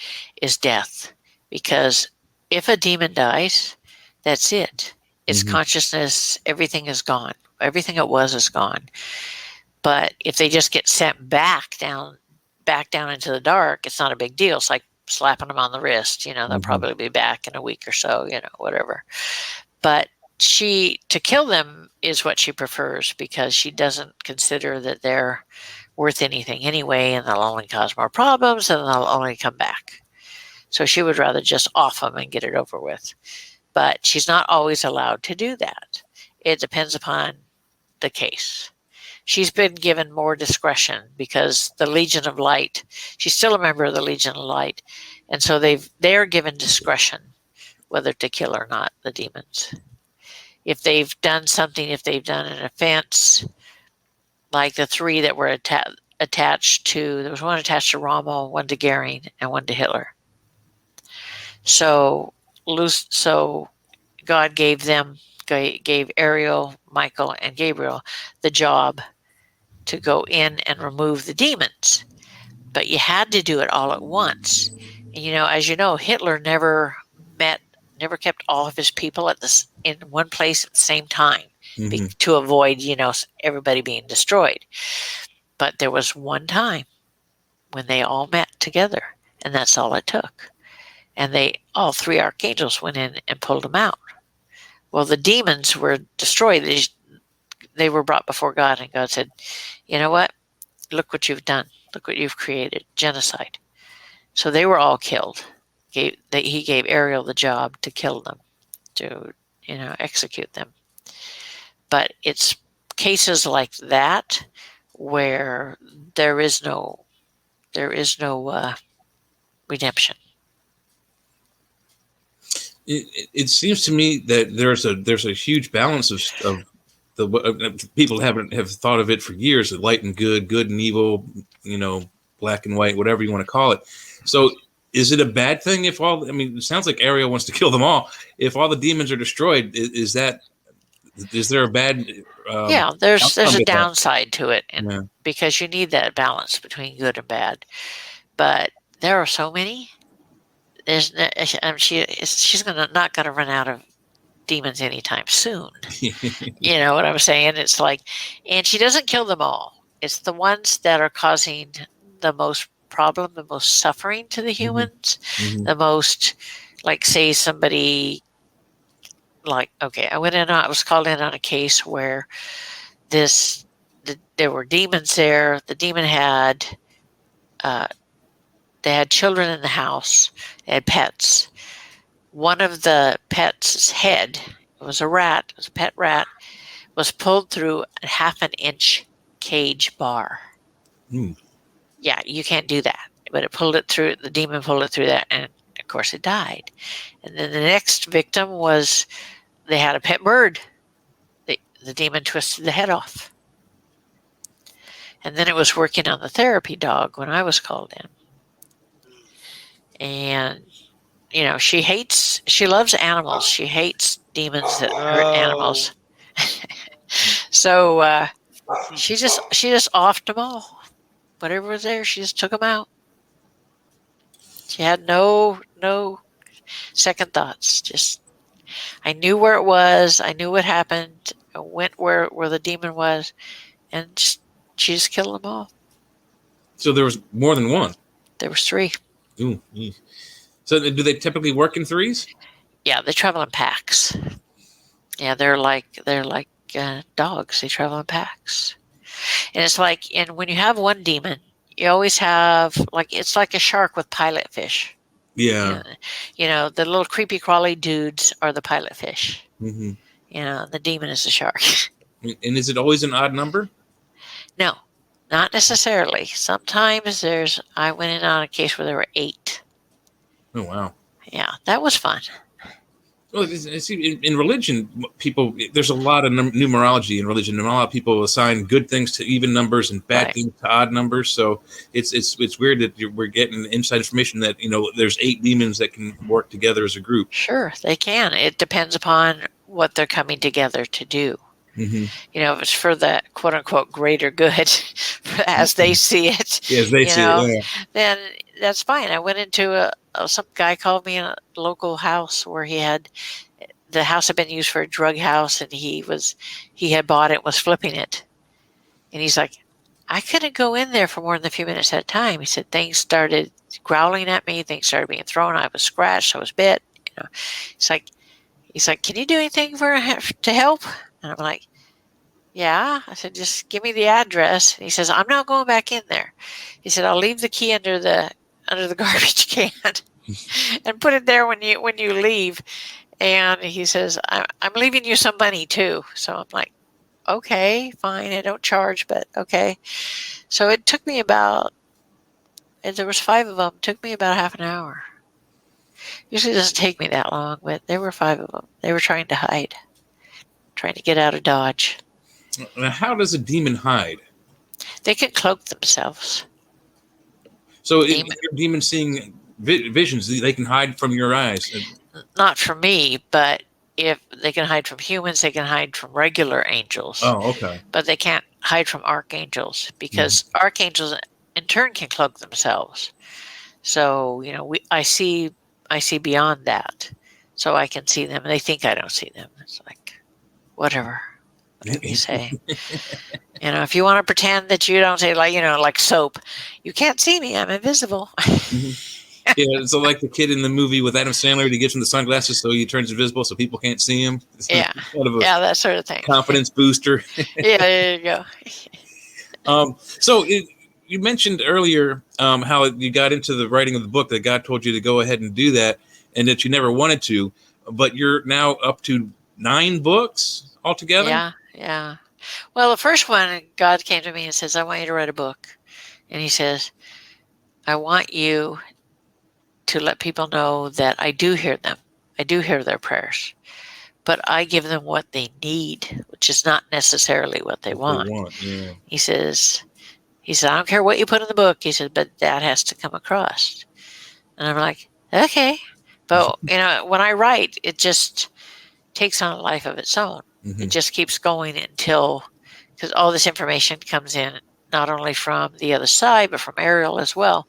is death, because if a demon dies, that's it. Its consciousness, everything is gone. Everything it was is gone. But if they just get sent back down into the dark, it's not a big deal. It's like slapping them on the wrist. They'll probably be back in a week or so, whatever. But to kill them is what she prefers, because she doesn't consider that they're worth anything anyway, and they'll only cause more problems, and they'll only come back. So she would rather just off them and get it over with. But she's not always allowed to do that. It depends upon the case. She's been given more discretion, because the Legion of Light, she's still a member of the Legion of Light, and so they're given discretion whether to kill or not the demons. If they've done something, if they've done an offense, like the three that were attached to, there was one attached to Rommel, one to Goering, and one to Hitler. So God gave Ariel, Michael, and Gabriel the job to go in and remove the demons. But you had to do it all at once. And, as you know, Hitler never kept all of his people in one place at the same time to avoid, everybody being destroyed. But there was one time when they all met together, and that's all it took. And all three archangels went in and pulled them out. Well, the demons were destroyed. They were brought before God, and God said, you know what? Look what you've done. Look what you've created. Genocide. So they were all killed. He gave Ariel the job to kill them, to execute them. But it's cases like that where there is no redemption. It seems to me that there's a huge balance of the people have thought of it for years: of light and good and evil, black and white, whatever you want to call it. So, is it a bad thing if it sounds like Ariel wants to kill them all. If all the demons are destroyed, is there a bad? There's a downside to it, and because you need that balance between good and bad. But there are so many. She's not going to run out of demons anytime soon. You know what I'm saying? It's like, and she doesn't kill them all. It's the ones that are causing the most problem, the most suffering to the humans, the most, like, say somebody, like, okay, I was called in on a case where this there were demons there. The demon had they had children in the house. They had pets. One of the pets' head, it was a rat, it was a pet rat, was pulled through a 1/2-inch cage bar. Hmm. Yeah, you can't do that. But it pulled it through, the demon pulled it through that, and of course it died. And then the next victim was, they had a pet bird. The demon twisted the head off. And then it was working on the therapy dog when I was called in. And, she loves animals. She hates demons that hurt animals. So she just offed them all. Whatever was there, she just took them out. She had no second thoughts. Just, I knew where it was. I knew what happened. I went where the demon was, and she just killed them all. So there was more than one. There was 3. Ooh. So do they typically work in 3s? Yeah, they travel in packs. Yeah, they're like dogs. They travel in packs, and it's like, and when you have one demon, you always have, it's like a shark with pilot fish. Yeah. The little creepy crawly dudes are the pilot fish. Mm-hmm. The demon is the shark. And is it always an odd number? No, not necessarily. Sometimes I went in on a case where there were 8. Oh, wow. Yeah, that was fun. Well, see, in religion, there's a lot of numerology in religion, and a lot of people assign good things to even numbers and bad things to odd numbers. So it's weird that we're getting inside information that there's 8 demons that can work together as a group. Sure, they can. It depends upon what they're coming together to do. Mm-hmm. If it's for the quote unquote greater good, as they see it, as they see it, then that's fine. I went into some guy called me in a local house where the house had been used for a drug house, and he had bought it, was flipping it, and he's like, I couldn't go in there for more than a few minutes at a time. He said things started growling at me, things started being thrown, I was scratched, I was bit. He's like, can you do anything to help? And I'm like, yeah. I said, just give me the address. And he says, I'm not going back in there. He said, I'll leave the key under the garbage can and put it there when you leave. And he says, I'm leaving you some money too. So I'm like, okay, fine. I don't charge, but okay. So it took me there was 5 of them. It took me about half an hour. Usually it doesn't take me that long, but there were 5 of them. They were trying to hide, trying to get out of Dodge. Now, how does a demon hide? They can cloak themselves. So if you're a demon seeing visions, they can hide from your eyes. Not from me, but if they can hide from humans, they can hide from regular angels. Oh, okay. But they can't hide from archangels, because archangels in turn can cloak themselves. So, I see beyond that. So I can see them, and they think I don't see them. It's like, whatever. What do you say? If you want to pretend that you don't say, like soap, you can't see me, I'm invisible. Yeah, so like the kid in the movie with Adam Sandler, he gives him the sunglasses so he turns invisible so people can't see him. It's yeah, that sort of thing. Confidence booster. Yeah, there you go. So you mentioned earlier how you got into the writing of the book, that God told you to go ahead and do that, and that you never wanted to, but you're now up to 9 books altogether? Yeah. Well, the first one, God came to me and says, I want you to write a book. And he says, I want you to let people know that I do hear them. I do hear their prayers. But I give them what they need, which is not necessarily what they want. Yeah. He says, I don't care what you put in the book. He said, but that has to come across. And I'm like, okay. But, when I write, it just takes on a life of its own. Mm-hmm. It just keeps going because all this information comes in, not only from the other side, but from Ariel as well.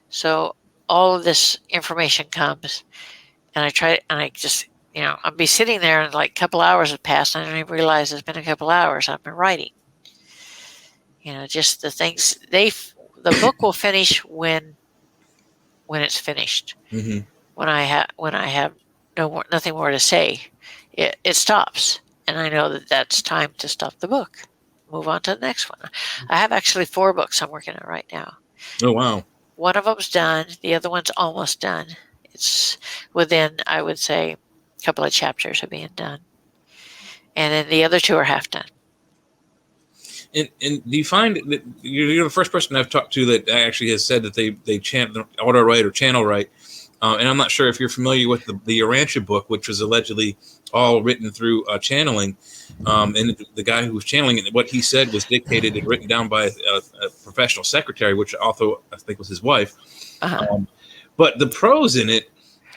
So all of this information comes, and I just, I'll be sitting there, and like a couple hours have passed, and I don't even realize it's been a couple hours. I've been writing. Just the things the book will finish when it's finished. Mm-hmm. When I have nothing more to say, it stops, and I know that that's time to stop the book. move on to the next one. I have actually 4 books I'm working on right now. Oh wow. One of them's done. The other one's almost done. It's within, I would say, a couple of chapters of being done. And then the other 2 are half done. And do you find that you're the first person I've talked to that actually has said that they auto write or channel write? And I'm not sure if you're familiar with the Urantia book, which was allegedly all written through channeling. And the guy who was channeling it, what he said was dictated and written down by a professional secretary, which also I think was his wife. Uh-huh. But the prose in it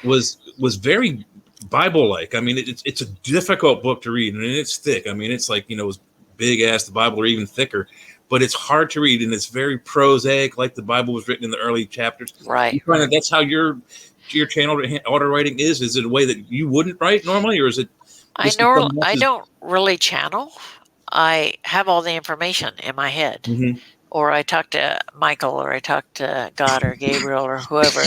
was very Bible-like. I mean, it's a difficult book to read, and it's thick. I mean, it's like, you know, as big as the Bible or even thicker, but it's hard to read, and it's very prosaic, like the Bible was written in the early chapters. Right. You find that that's how your channel auto writing is? Is it a way that you wouldn't write normally, or is it? I don't really channel. I have all the information in my head. Mm-hmm. Or I talk to Michael, or I talk to God or Gabriel or whoever.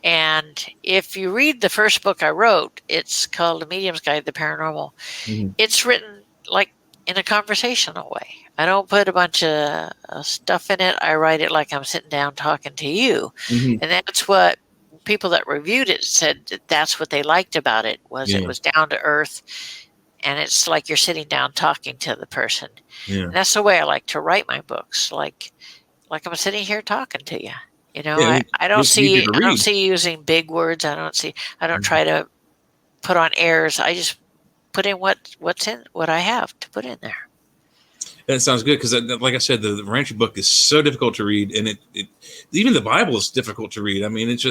And if you read the first book I wrote, it's called The Medium's Guide to the Paranormal. Mm-hmm. It's written like in a conversational way. I don't put a bunch of stuff in it. I write it like I'm sitting down talking to you. Mm-hmm. And that's what people that reviewed it said, that's what they liked about it, was it was down to earth. And it's like you're sitting down talking to the person. Yeah. And that's the way I like to write my books, like I'm sitting here talking to you. You know, Yeah, I don't see using big words. I don't try to put on airs. I just put in what I have to put in there. And it sounds good because, like I said, the Rancher book is so difficult to read, and it even the Bible is difficult to read. I mean, it's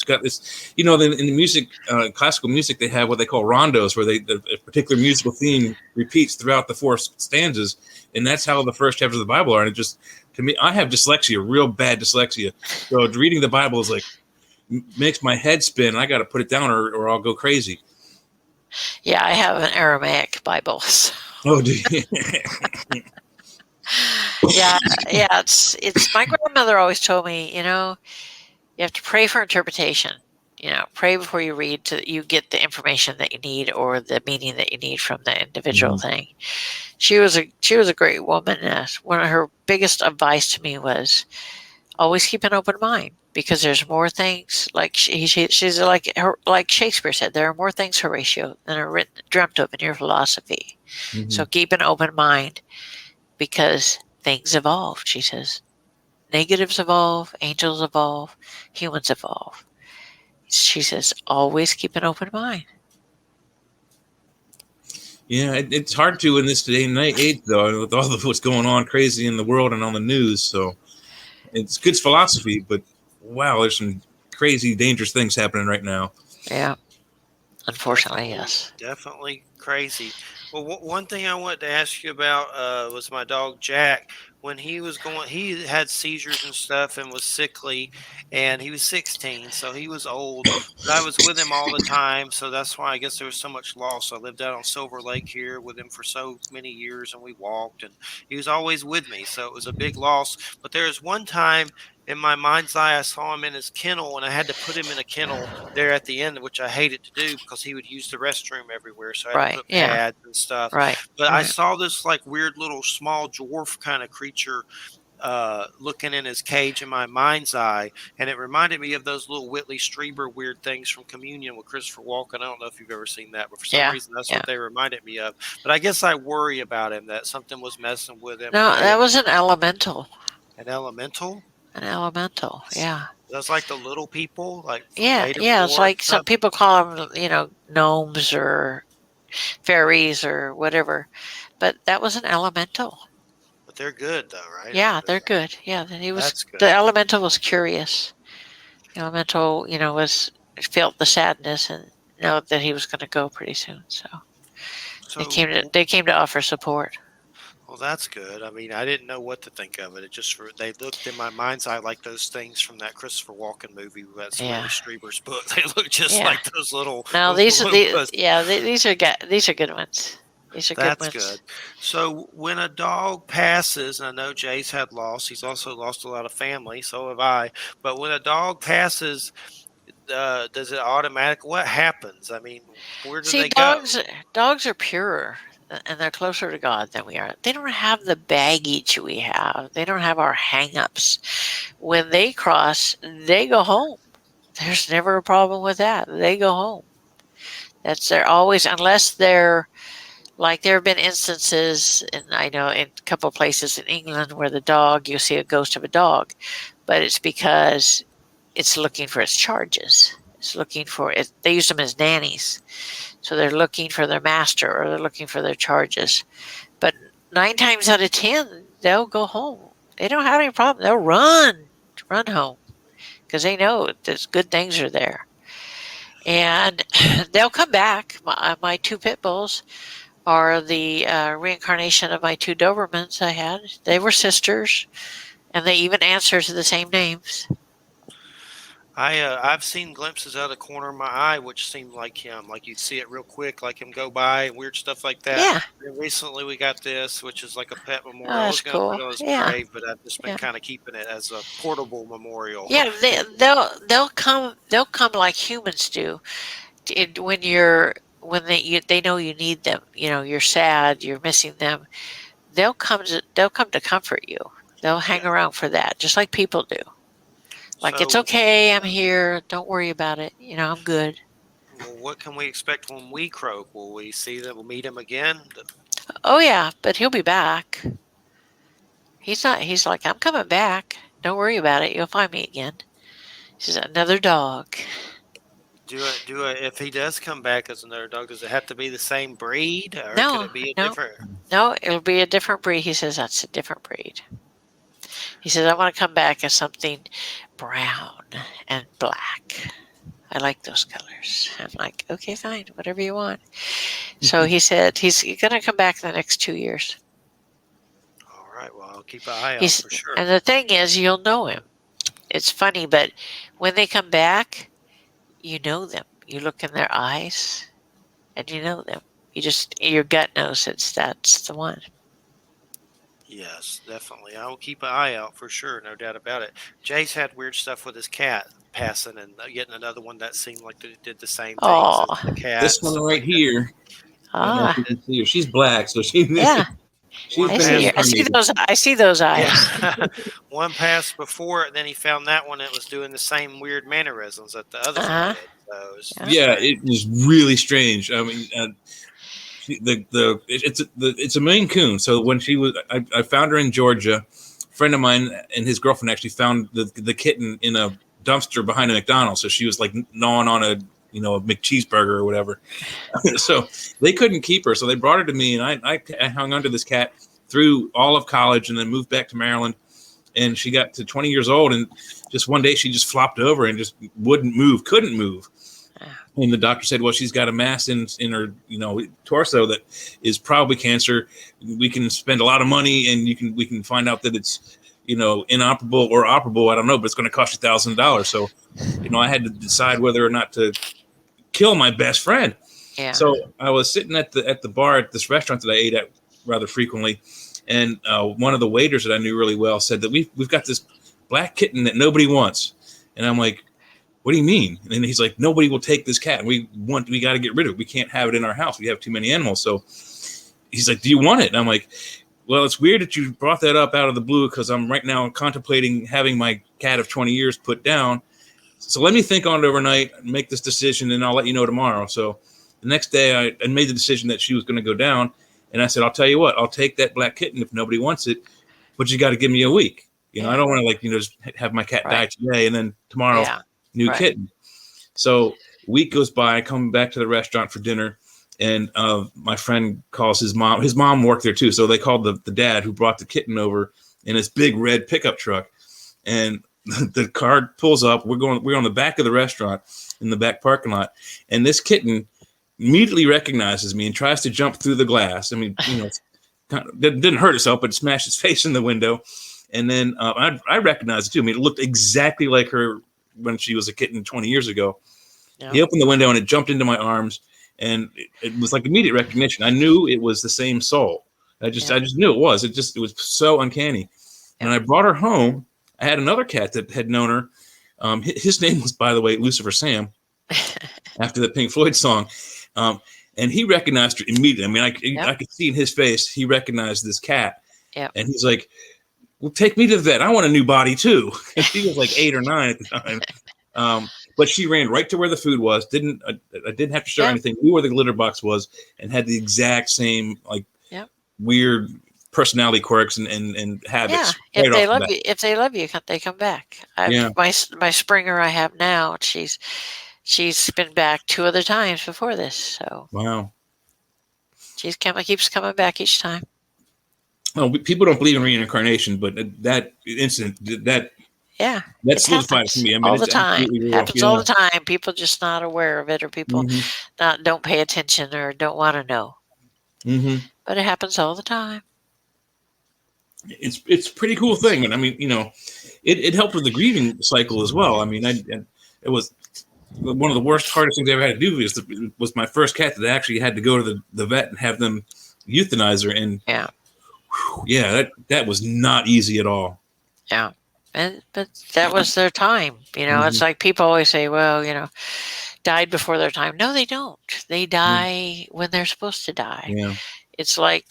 got this, in the music, classical music, they have what they call rondos, where a particular musical theme repeats throughout the 4 stanzas, and that's how the first chapters of the Bible are. And it just, to me, I have dyslexia, real bad dyslexia, so reading the Bible is like makes my head spin. I got to put it down, or I'll go crazy. Yeah, I have an Aramaic Bible. So. Oh, do you? Yeah. It's my grandmother always told me, you have to pray for interpretation. Pray before you read so that you get the information that you need or the meaning that you need from the individual thing. She was a great woman. One of her biggest advice to me was always keep an open mind, because there's more things, like she's like Shakespeare said, there are more things, Horatio, than are dreamt of in your philosophy. Mm-hmm. So keep an open mind, because things evolve, she says. Negatives evolve, angels evolve, humans evolve. She says, always keep an open mind. Yeah, it's hard to in this day and age, though, with all of what's going on crazy in the world and on the news. So it's good philosophy, but wow, there's some crazy, dangerous things happening right now. Yeah, unfortunately, yes. Definitely crazy. Well, one thing I wanted to ask you about was my dog Jack. When he had seizures and stuff and was sickly, and he was 16, so he was old. But I was with him all the time, so that's why I guess there was so much loss. I lived out on Silver Lake here with him for so many years, and we walked, and he was always with me, so it was a big loss. But there was one time in my mind's eye, I saw him in his kennel, and I had to put him in a kennel there at the end, which I hated to do because he would use the restroom everywhere. So I had to put pads and stuff. Right. But I saw this like weird little small dwarf kind of creature looking in his cage in my mind's eye, and it reminded me of those little Whitley Strieber weird things from Communion with Christopher Walken. I don't know if you've ever seen that, but for some reason that's what they reminded me of. But I guess I worry about him, that something was messing with him. No, that was an elemental. An elemental? An elemental, yeah. That's like the little people, like it's like some people call them, gnomes or fairies or whatever, but that was an elemental. But they're good, though, right? Yeah, they're good. Yeah, That's good. The elemental was curious. The elemental, felt the sadness and know that he was going to go pretty soon. So they came to offer support. Well, that's good. I mean, I didn't know what to think of it. They looked in my mind's eye like those things from that Christopher Walken movie. That's Willie Strieber's book. They look just like those little. No, these are good. These are good ones. These are good ones. That's good. So when a dog passes, and I know Jay's had loss. He's also lost a lot of family. So have I. But when a dog passes, does it automatic? What happens? I mean, where do they go? Dogs are purer and they're closer to God than we are. They don't have the baggage we have. They don't have our hang-ups. When they cross, they go home. There's never a problem with that. They go home. They're always, unless they're like, there have been instances, and I know in a couple of places in England where you'll see a ghost of a dog, but it's because it's looking for its charges. It's looking for it. They use them as nannies. So they're looking for their master or they're looking for their charges. But 9 times out of 10, they'll go home. They don't have any problem. They'll run home because they know that good things are there. And they'll come back. My 2 pit bulls are the reincarnation of my 2 Dobermans I had. They were sisters, and they even answer to the same names. I've seen glimpses out of the corner of my eye, which seemed like him. Like you'd see it real quick, like him go by, and weird stuff like that. Yeah. And recently, we got this, which is like a pet memorial. Oh, I that's was going to put cool. it on his Yeah. grave, but I've just been kind of keeping it as a portable memorial. Yeah, they'll come like humans do. When they know you need them. You know, you're sad, you're missing them. They'll come to comfort you. They'll hang around for that, just like people do. Like, So, it's okay, I'm here, don't worry about it. You know, I'm good. well, what can we expect when we croak? Will we see that? We'll meet him again? Oh yeah, but he'll be back. He's like, I'm coming back. Don't worry about it. You'll find me again. He's another dog. If he does come back as another dog, does it have to be the same breed, or No, could it be a no. different? No, it'll be a different breed. He says that's a different breed. He says, I want to come back as something brown and black. I like those colors. I'm like, okay, fine, whatever you want. So he said he's going to come back in the next 2 years. All right, well, I'll keep an eye out for sure. And the thing is, you'll know him. It's funny, but when they come back, you know them. You look in their eyes, and you know them. Your gut knows that's the one. Yes, definitely. I will keep an eye out for sure, no doubt about it. Jay's had weird stuff with his cat passing and getting another one that seemed like they did the same things as the cat. This one right here. I don't know if you can see her. She's black, so she. Yeah. I see those eyes. Yeah. One passed before, and then he found that one that was doing the same weird mannerisms that the other one did. So it was really strange. I mean, it's a Maine Coon. So when I found her in Georgia. A friend of mine and his girlfriend actually found the kitten in a dumpster behind a McDonald's. So she was like gnawing on a McCheeseburger or whatever. So they couldn't keep her. So they brought her to me, and I hung onto this cat through all of college and then moved back to Maryland. And she got to 20 years old, and just one day she just flopped over and just couldn't move. And the doctor said, well, she's got a mass in her, torso that is probably cancer. We can spend a lot of money, and we can find out that it's, inoperable or operable. I don't know, but it's going to cost you $1,000. So, I had to decide whether or not to kill my best friend. Yeah. So I was sitting at the bar at this restaurant that I ate at rather frequently, and one of the waiters that I knew really well said that we've got this black kitten that nobody wants, and I'm like, what do you mean? And he's like, nobody will take this cat. We got to get rid of it. We can't have it in our house. We have too many animals. So he's like, do you want it? And I'm like, well, it's weird that you brought that up out of the blue, because I'm right now contemplating having my cat of 20 years put down. So let me think on it overnight and make this decision, and I'll let you know tomorrow. So the next day I made the decision that she was going to go down. And I said, I'll tell you what, I'll take that black kitten if nobody wants it, but you got to give me a week. I don't want to just have my cat die today and then tomorrow. Yeah. New kitten. So a week goes by, I come back to the restaurant for dinner, and my friend calls his mom. His mom worked there too. So they called the dad who brought the kitten over in his big red pickup truck. And the car pulls up. We're on the back of the restaurant in the back parking lot. And this kitten immediately recognizes me and tries to jump through the glass. I mean, didn't hurt itself, but it smashed its face in the window. And then I recognized it too. I mean, it looked exactly like her when she was a kitten 20 years ago. Yeah. He opened the window and it jumped into my arms, and it was like immediate recognition. I knew it was the same soul. I just knew it was. It was so uncanny. Yeah. And I brought her home. I had another cat that had known her. His name was, by the way, Lucifer Sam, after the Pink Floyd song. And he recognized her immediately. I mean, Yep. I could see in his face, he recognized this cat. Yep. And he's like, well, take me to the vet. I want a new body too. And she was like 8 or 9 at the time. But she ran right to where the food was. I didn't have to show her Yeah. anything. Knew where the litter box was, and had the exact same like Yep. weird personality quirks and habits. Yeah. Right If they off the love bat. you, they come back. Yeah. My Springer I have now. She's been back 2 other times before this, so Wow. keeps coming back each time. Well, people don't believe in reincarnation, but that incident that Yeah, that solidified it for me. I mean, all the it's time. absolutely real. Happens all the time. People just not aware of it, or people Mhm. don't pay attention, or don't want to know. Mhm. But it happens all the time. It's a pretty cool thing, and I mean, it helped with the grieving cycle as well. I mean, it was one of the worst, hardest things I ever had to do was my first cat that I actually had to go to the vet and have them euthanize her, and that was not easy at all. Yeah. But that was their time. It's like people always say, well, died before their time. No, they don't. They die when they're supposed to die. Yeah. It's like,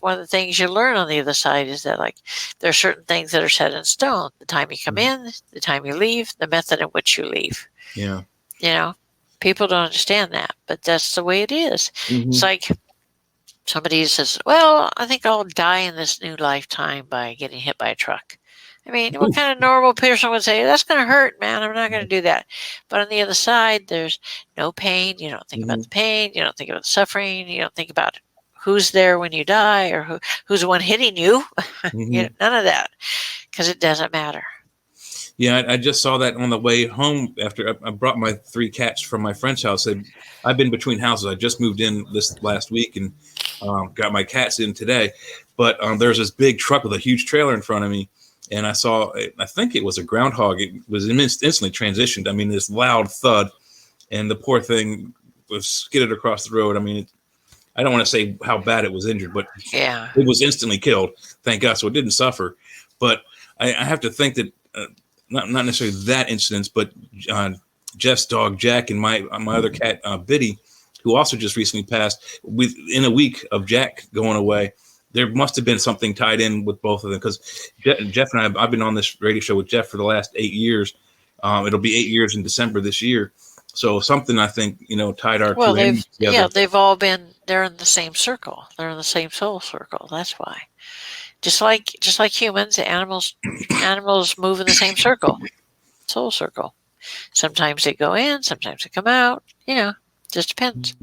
one of the things you learn on the other side is that, like, there are certain things that are set in stone. The time you come in, the time you leave, the method in which you leave. Yeah. People don't understand that, but that's the way it is. It's like somebody says, well, I think I'll die in this new lifetime by getting hit by a truck. I mean, what kind of normal person would say, that's going to hurt, man, I'm not going to do that. But on the other side, there's no pain. You don't think about the pain. You don't think about the suffering. You don't think about who's there when you die, or who's the one hitting you. None of that, because it doesn't matter. Yeah, I just saw that on the way home after I brought my 3 cats from my friend's house. I've been between houses. I just moved in this last week and got my cats in today. But there's this big truck with a huge trailer in front of me. And I think it was a groundhog. It was instantly transitioned. I mean, this loud thud. And the poor thing was skidded across the road. I mean, I don't want to say how bad it was injured, but it was instantly killed. Thank God. So it didn't suffer. But I have to think that not necessarily that incident, but Jeff's dog Jack and my other cat Biddy, who also just recently passed, within a week of Jack going away. There must have been something tied in with both of them, because Jeff and I've been on this radio show with Jeff for the last 8 years. It'll be 8 years in December this year. So something, I think, tied our two ends together. Yeah, they've all been, they're in the same circle. They're in the same soul circle. That's why. Just like humans, animals move in the same circle, soul circle. Sometimes they go in, sometimes they come out. Just depends.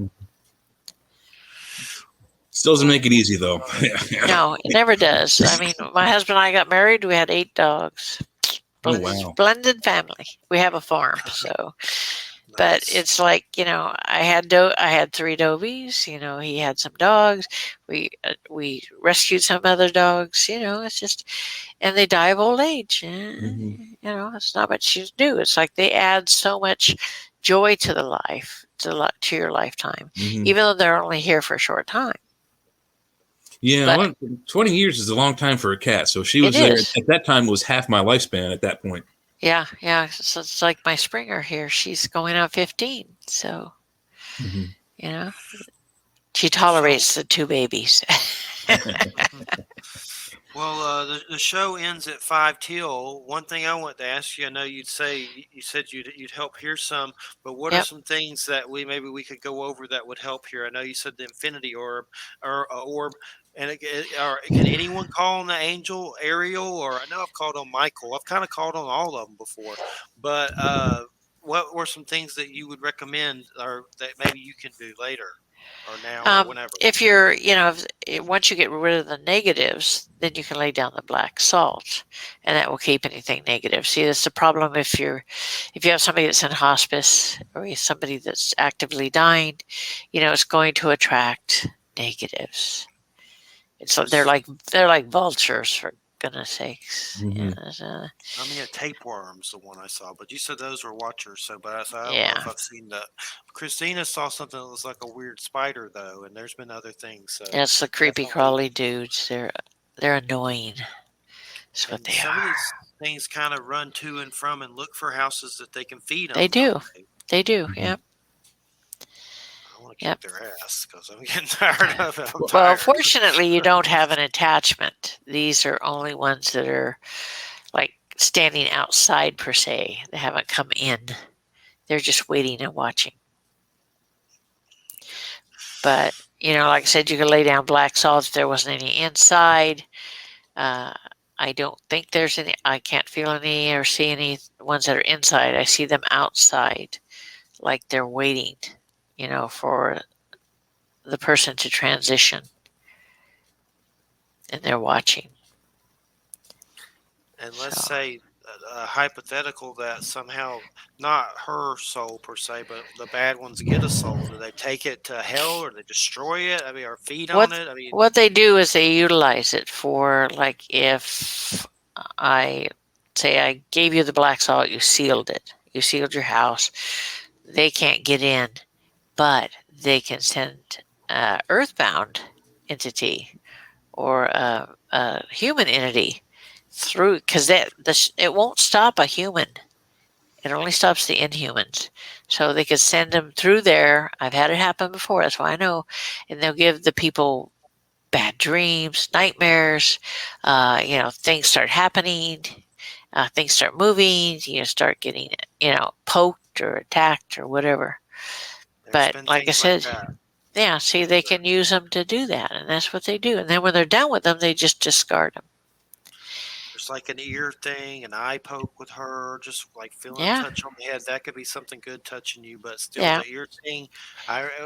Still doesn't make it easy, though. No, it never does. I mean, my husband and I got married. We had 8 dogs. Blended family. We have a farm, so. But it's like, I had 3 dobies. He had some dogs. We rescued some other dogs. It's just, and they die of old age. It's not much you do. It's like they add so much joy to the life, to your lifetime, even though they're only here for a short time. Yeah, 20 years is a long time for a cat. So she was there at that time. Was half my lifespan at that point. Yeah. So it's like my Springer here. She's going on 15. So, she tolerates the 2 babies. Well, the show ends at 5 till. One thing I want to ask you, I know you said you'd help hear some, but what are some things that we could go over that would help here? I know you said the infinity orb, and can anyone call on the angel Ariel, or I know I've called on Michael. I've kind of called on all of them before, but what were some things that you would recommend, or that maybe you can do later? Or now, or whenever. If you're, once you get rid of the negatives, then you can lay down the black salt, and that will keep anything negative. See, that's the problem if you have somebody that's in hospice, or somebody that's actively dying, it's going to attract negatives. They're like vultures, for goodness sakes. Tapeworm's the one I saw, but you said those were watchers. So, but I don't know if I've seen that. Christina saw something that was like a weird spider, though, and there's been other things. So that's the creepy crawly dudes. They're annoying. That's what they are. Some of these things kind of run to and from and look for houses that they can feed them. They do. They do. Yeah. I want to Yep. kick their ass because I'm getting tired of it. I'm Well, tired. fortunately, you don't have an attachment. These are only ones that are like standing outside per se. They haven't come in. They're just waiting and watching. But like I said, you could lay down black salt if there wasn't any inside. Uh, I don't think there's any. I can't feel any or see any ones that are inside. I see them outside, like they're waiting, for the person to transition, and they're watching. And let's So say a hypothetical that somehow not her soul per se, but the bad ones get a soul. Do they take it to hell or they destroy it? I mean, or feed on what it? I mean, what they do is they utilize it for, like, if I say I gave you the black salt, you sealed it, you sealed your house. They can't get in, but they can send earthbound entity or a human entity through, because it won't stop a human. It only stops the inhumans. So they could send them through there. I've had it happen before. That's why I know. And they'll give the people bad dreams, nightmares. Things start happening. Things start moving. You start getting, poked or attacked or whatever. there's But been like I things like said, that. yeah, see, they can use them to do that, and that's what they do. And then when they're done with them, they just discard them. There's like an ear thing, an eye poke with her, just like feeling a Yeah, touch on the head. That could be something good touching you, but still yeah. the ear thing.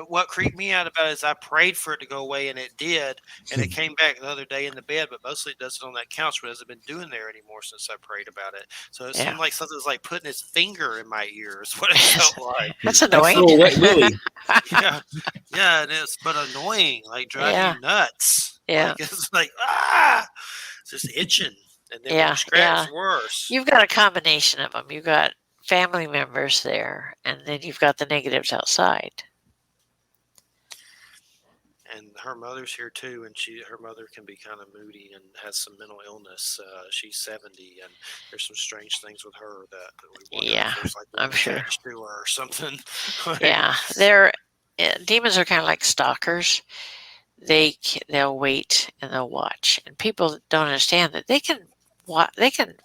What creeped me out about it is I prayed for it to go away, and it did, and it came back the other day in the bed. But mostly it does it on that couch, but it hasn't been doing there anymore since I prayed about it. So it Yeah. seemed like something was like putting its finger in my ear. Is what it felt like. That's That's a annoying. little wet willy. Yeah, yeah, it is, but annoying, like driving Yeah, you nuts. yeah, Like it's like it's just itching. And then when you yeah, scratch, yeah. worse. You've got a combination of them. You've got family members there, and then you've got the negatives outside. And her mother's here too, and her mother can be kind of moody and has some mental illness. She's 70, and there's some strange things with her that we wonder Yeah, if there's like I'm one sure. attached to her or something. Yeah, demons are kind of like stalkers. They'll wait and they'll watch, and people don't understand that they can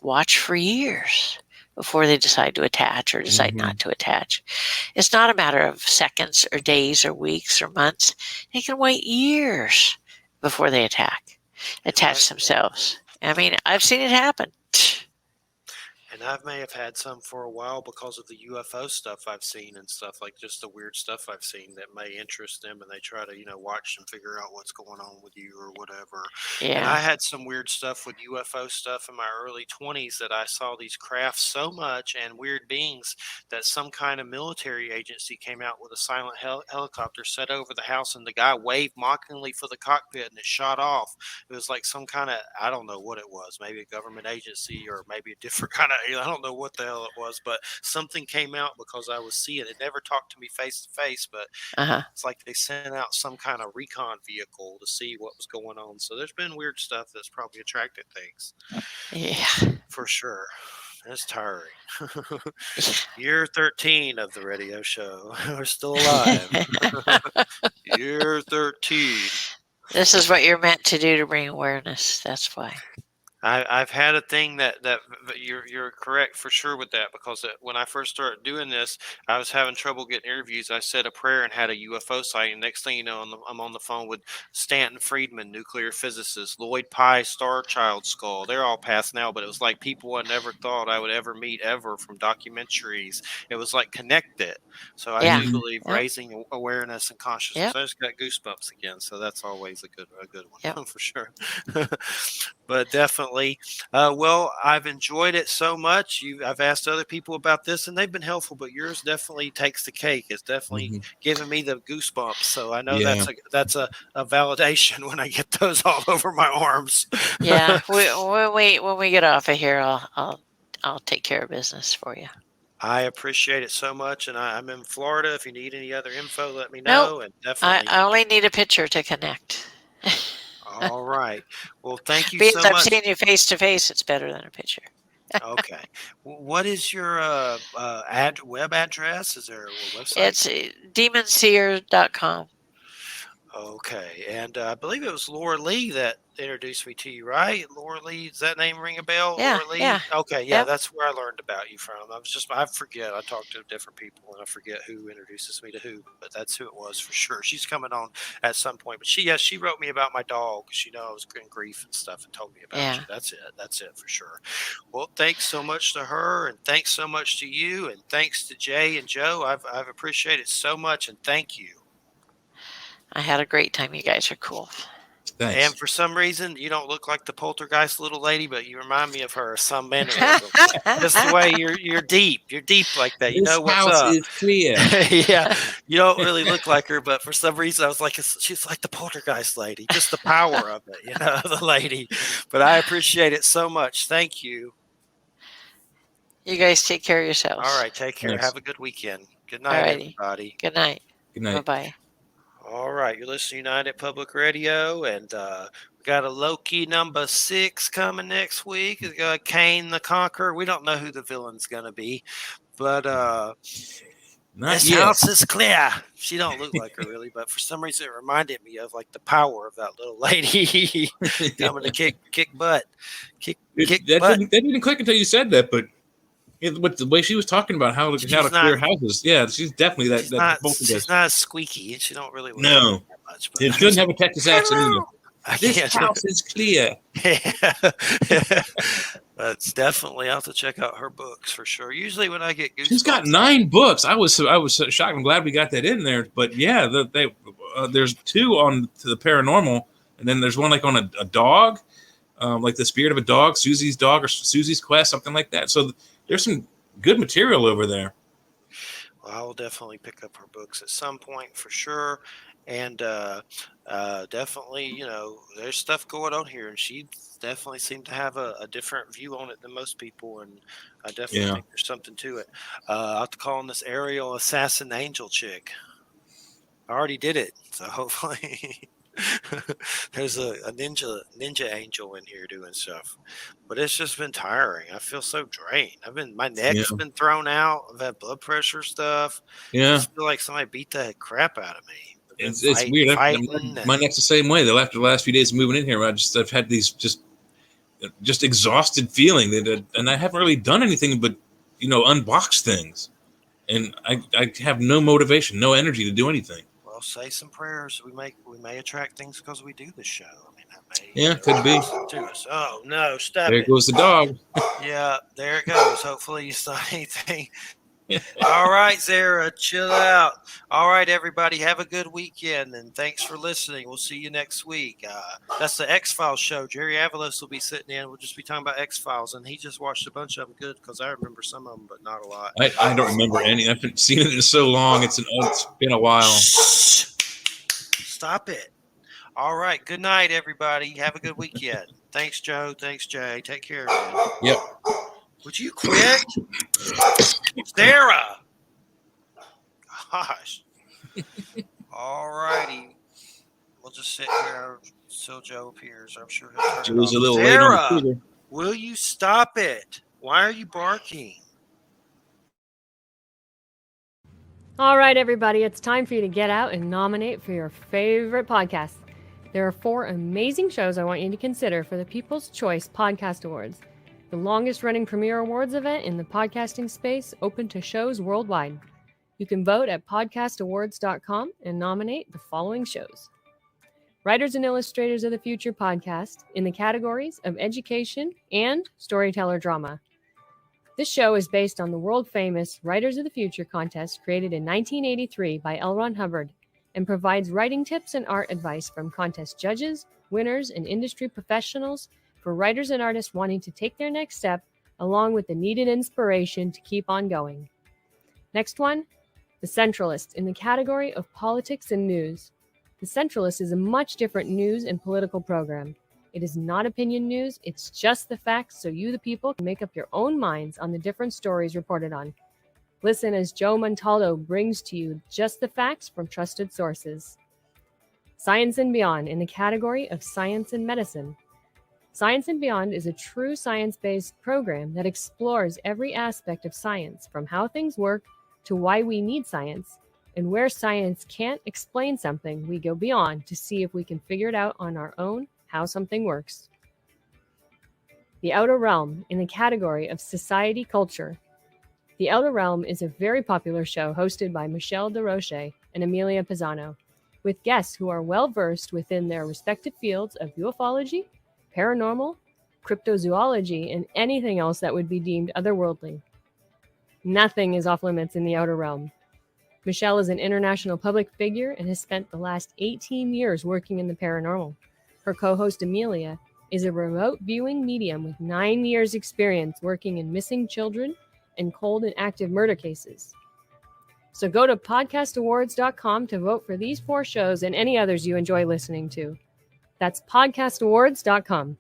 watch for years before they decide to attach or decide not to attach. It's not a matter of seconds or days or weeks or months. They can wait years before they attach themselves. I mean, I've seen it happen. And I may have had some for a while because of the UFO stuff I've seen and stuff, like just the weird stuff I've seen that may interest them, and they try to, watch and figure out what's going on with you or whatever. And I Yeah, had some weird stuff with UFO stuff in my early 20s that I saw these crafts so much and weird beings that some kind of military agency came out with a silent helicopter set over the house, and the guy waved mockingly for the cockpit and it shot off. It was like some kind of, I don't know what it was, maybe a government agency or maybe a different kind of, I don't know what the hell it was, but something came out because I was seeing it. Never talked to me face to face, but uh-huh. it's like they sent out some kind of recon vehicle to see what was going on. So there's been weird stuff that's probably attracted things Yeah. for sure. It's tiring. Year 13 of the radio show. We're still alive. Year 13. This is what you're meant to do to bring awareness. That's why. I've had a thing that you're correct for sure with that, because when I first started doing this, I was having trouble getting interviews. I said a prayer and had a UFO sighting. Next thing you know, I'm on the phone with Stanton Friedman, nuclear physicist, Lloyd Pye, Star Child Skull. They're all past now, but it was like people I never thought I would ever meet ever from documentaries. It was like connected. So I Yeah. do believe Yep. raising awareness and consciousness. Yep. I just got goosebumps again, so that's always a good one. Yep. For sure. But definitely, well, I've enjoyed it so much. I've asked other people about this, and they've been helpful. But yours definitely takes the cake. It's definitely giving me the goosebumps. So I know Yeah. that's a validation when I get those all over my arms. Yeah. When we get off of here, I'll take care of business for you. I appreciate it so much, and I'm in Florida. If you need any other info, let me Nope. know. And definitely, I only need a picture to connect. all right. Well, thank you Because so I've much. seen you face to face, it's better than a picture. Okay. What is your web address? Is there a website? It's demonseer.com. Okay. And I believe it was Laura Lee that introduced me to you, right? Laura Lee, does that name ring a bell? Yeah, Laura Lee? yeah. Okay, yeah, Yep. that's where I learned about you from. I forget. I talk to different people and I forget who introduces me to who, but that's who it was for sure. She's coming on at some point. But she wrote me about my dog. She I was in grief and stuff and told me about Yeah. you. That's it for sure. Well, thanks so much to her and thanks so much to you and thanks to Jay and Joe. I've appreciated so much and thank you. I had a great time. You guys are cool. Thanks. And for some reason, you don't look like the poltergeist little lady, but you remind me of her some mannerism. Just the way you're deep. You're deep like that. You know what's up. Is clear. Yeah, you don't really look like her, but for some reason, I was like, she's like the poltergeist lady. Just the power of it, the lady. But I appreciate it so much. Thank you. You guys take care of yourselves. All right, take care. Thanks. Have a good weekend. Good night, Alrighty. everybody. Good night. Good night. Bye-bye. All right, you're listening to United Public Radio, and we got a Loki number 6 coming next week. It's got Kane the Conqueror. We don't know who the villain's going to be, but this house is clear. She don't look like her really, but for some reason it reminded me of like the power of that little lady coming to kick butt. That didn't click until you said that, but the way she was talking about how to clear houses, yeah, she's definitely that. She's not squeaky, and she don't really look that much. But she doesn't have a Texas accent either. This house is clear. That's definitely. I'll have to check out her books for sure. Usually, when I get goosebumps, she's got 9 books. I was so shocked. I'm glad we got that in there. But yeah, there's 2 on to the paranormal, and then there's one like on a dog, like the spirit of a dog, Susie's dog or Susie's Quest, something like that. So there's some good material over there. Well, I will definitely pick up her books at some point for sure. And definitely, there's stuff going on here. And she definitely seemed to have a different view on it than most people. And I definitely think there's something to it. I'll have to call on this aerial assassin angel chick. I already did it. So hopefully... There's a ninja angel in here doing stuff, but it's just been tiring. I feel so drained. My neck's been thrown out. I've had blood pressure stuff. I just feel like somebody beat the crap out of me. It's weird. My neck's the same way. After the last few days of moving in here, I've had these just exhausted feeling and I haven't really done anything but unbox things, and I have no motivation, no energy to do anything. Well, say some prayers. We may attract things because we do this show. I mean, that may could be. To us. Oh no! Stop there it. Goes the dog. Yeah, there it goes. Hopefully you saw anything. All right, Sarah, chill out. All right, everybody, have a good weekend, and thanks for listening. We'll see you next week. That's the X-Files show. Jerry Avalos will be sitting in. We'll just be talking about X-Files, and he just watched a bunch of them good because I remember some of them, but not a lot. I don't remember any. I haven't seen it in so long. It's been a while. Stop it. All right, good night, everybody. Have a good weekend. Thanks, Joe. Thanks, Jay. Take care, man. Yep. Would you quit? Sarah! Gosh. All righty. We'll just sit here until Joe appears. I'm sure he'll turn it off. A little Sarah, late on will you stop it? Why are you barking? All right, everybody. It's time for you to get out and nominate for your favorite podcast. There are 4 amazing shows I want you to consider for the People's Choice Podcast Awards, the longest-running premier awards event in the podcasting space, open to shows worldwide. You can vote at podcastawards.com and nominate the following shows. Writers and Illustrators of the Future podcast in the categories of education and storyteller drama. This show is based on the world-famous Writers of the Future contest created in 1983 by L. Ron Hubbard and provides writing tips and art advice from contest judges, winners, and industry professionals for writers and artists wanting to take their next step, along with the needed inspiration to keep on going. Next one, The Centralist in the category of politics and news. The Centralist is a much different news and political program. It is not opinion news, it's just the facts so you, the people, can make up your own minds on the different stories reported on. Listen as Joe Montaldo brings to you just the facts from trusted sources. Science and Beyond in the category of science and medicine. Science and Beyond is a true science-based program that explores every aspect of science, from how things work to why we need science. And where science can't explain something, we go beyond to see if we can figure it out on our own how something works. The Outer Realm, in the category of society culture. The Outer Realm is a very popular show hosted by Michelle DeRoche and Amelia Pisano, with guests who are well-versed within their respective fields of ufology, paranormal, cryptozoology, and anything else that would be deemed otherworldly. Nothing is off limits in the Outer Realm. Michelle is an international public figure and has spent the last 18 years working in the paranormal. Her co-host Amelia is a remote viewing medium with 9 years experience working in missing children and cold and active murder cases. So go to podcastawards.com to vote for these 4 shows and any others you enjoy listening to. That's podcastawards.com.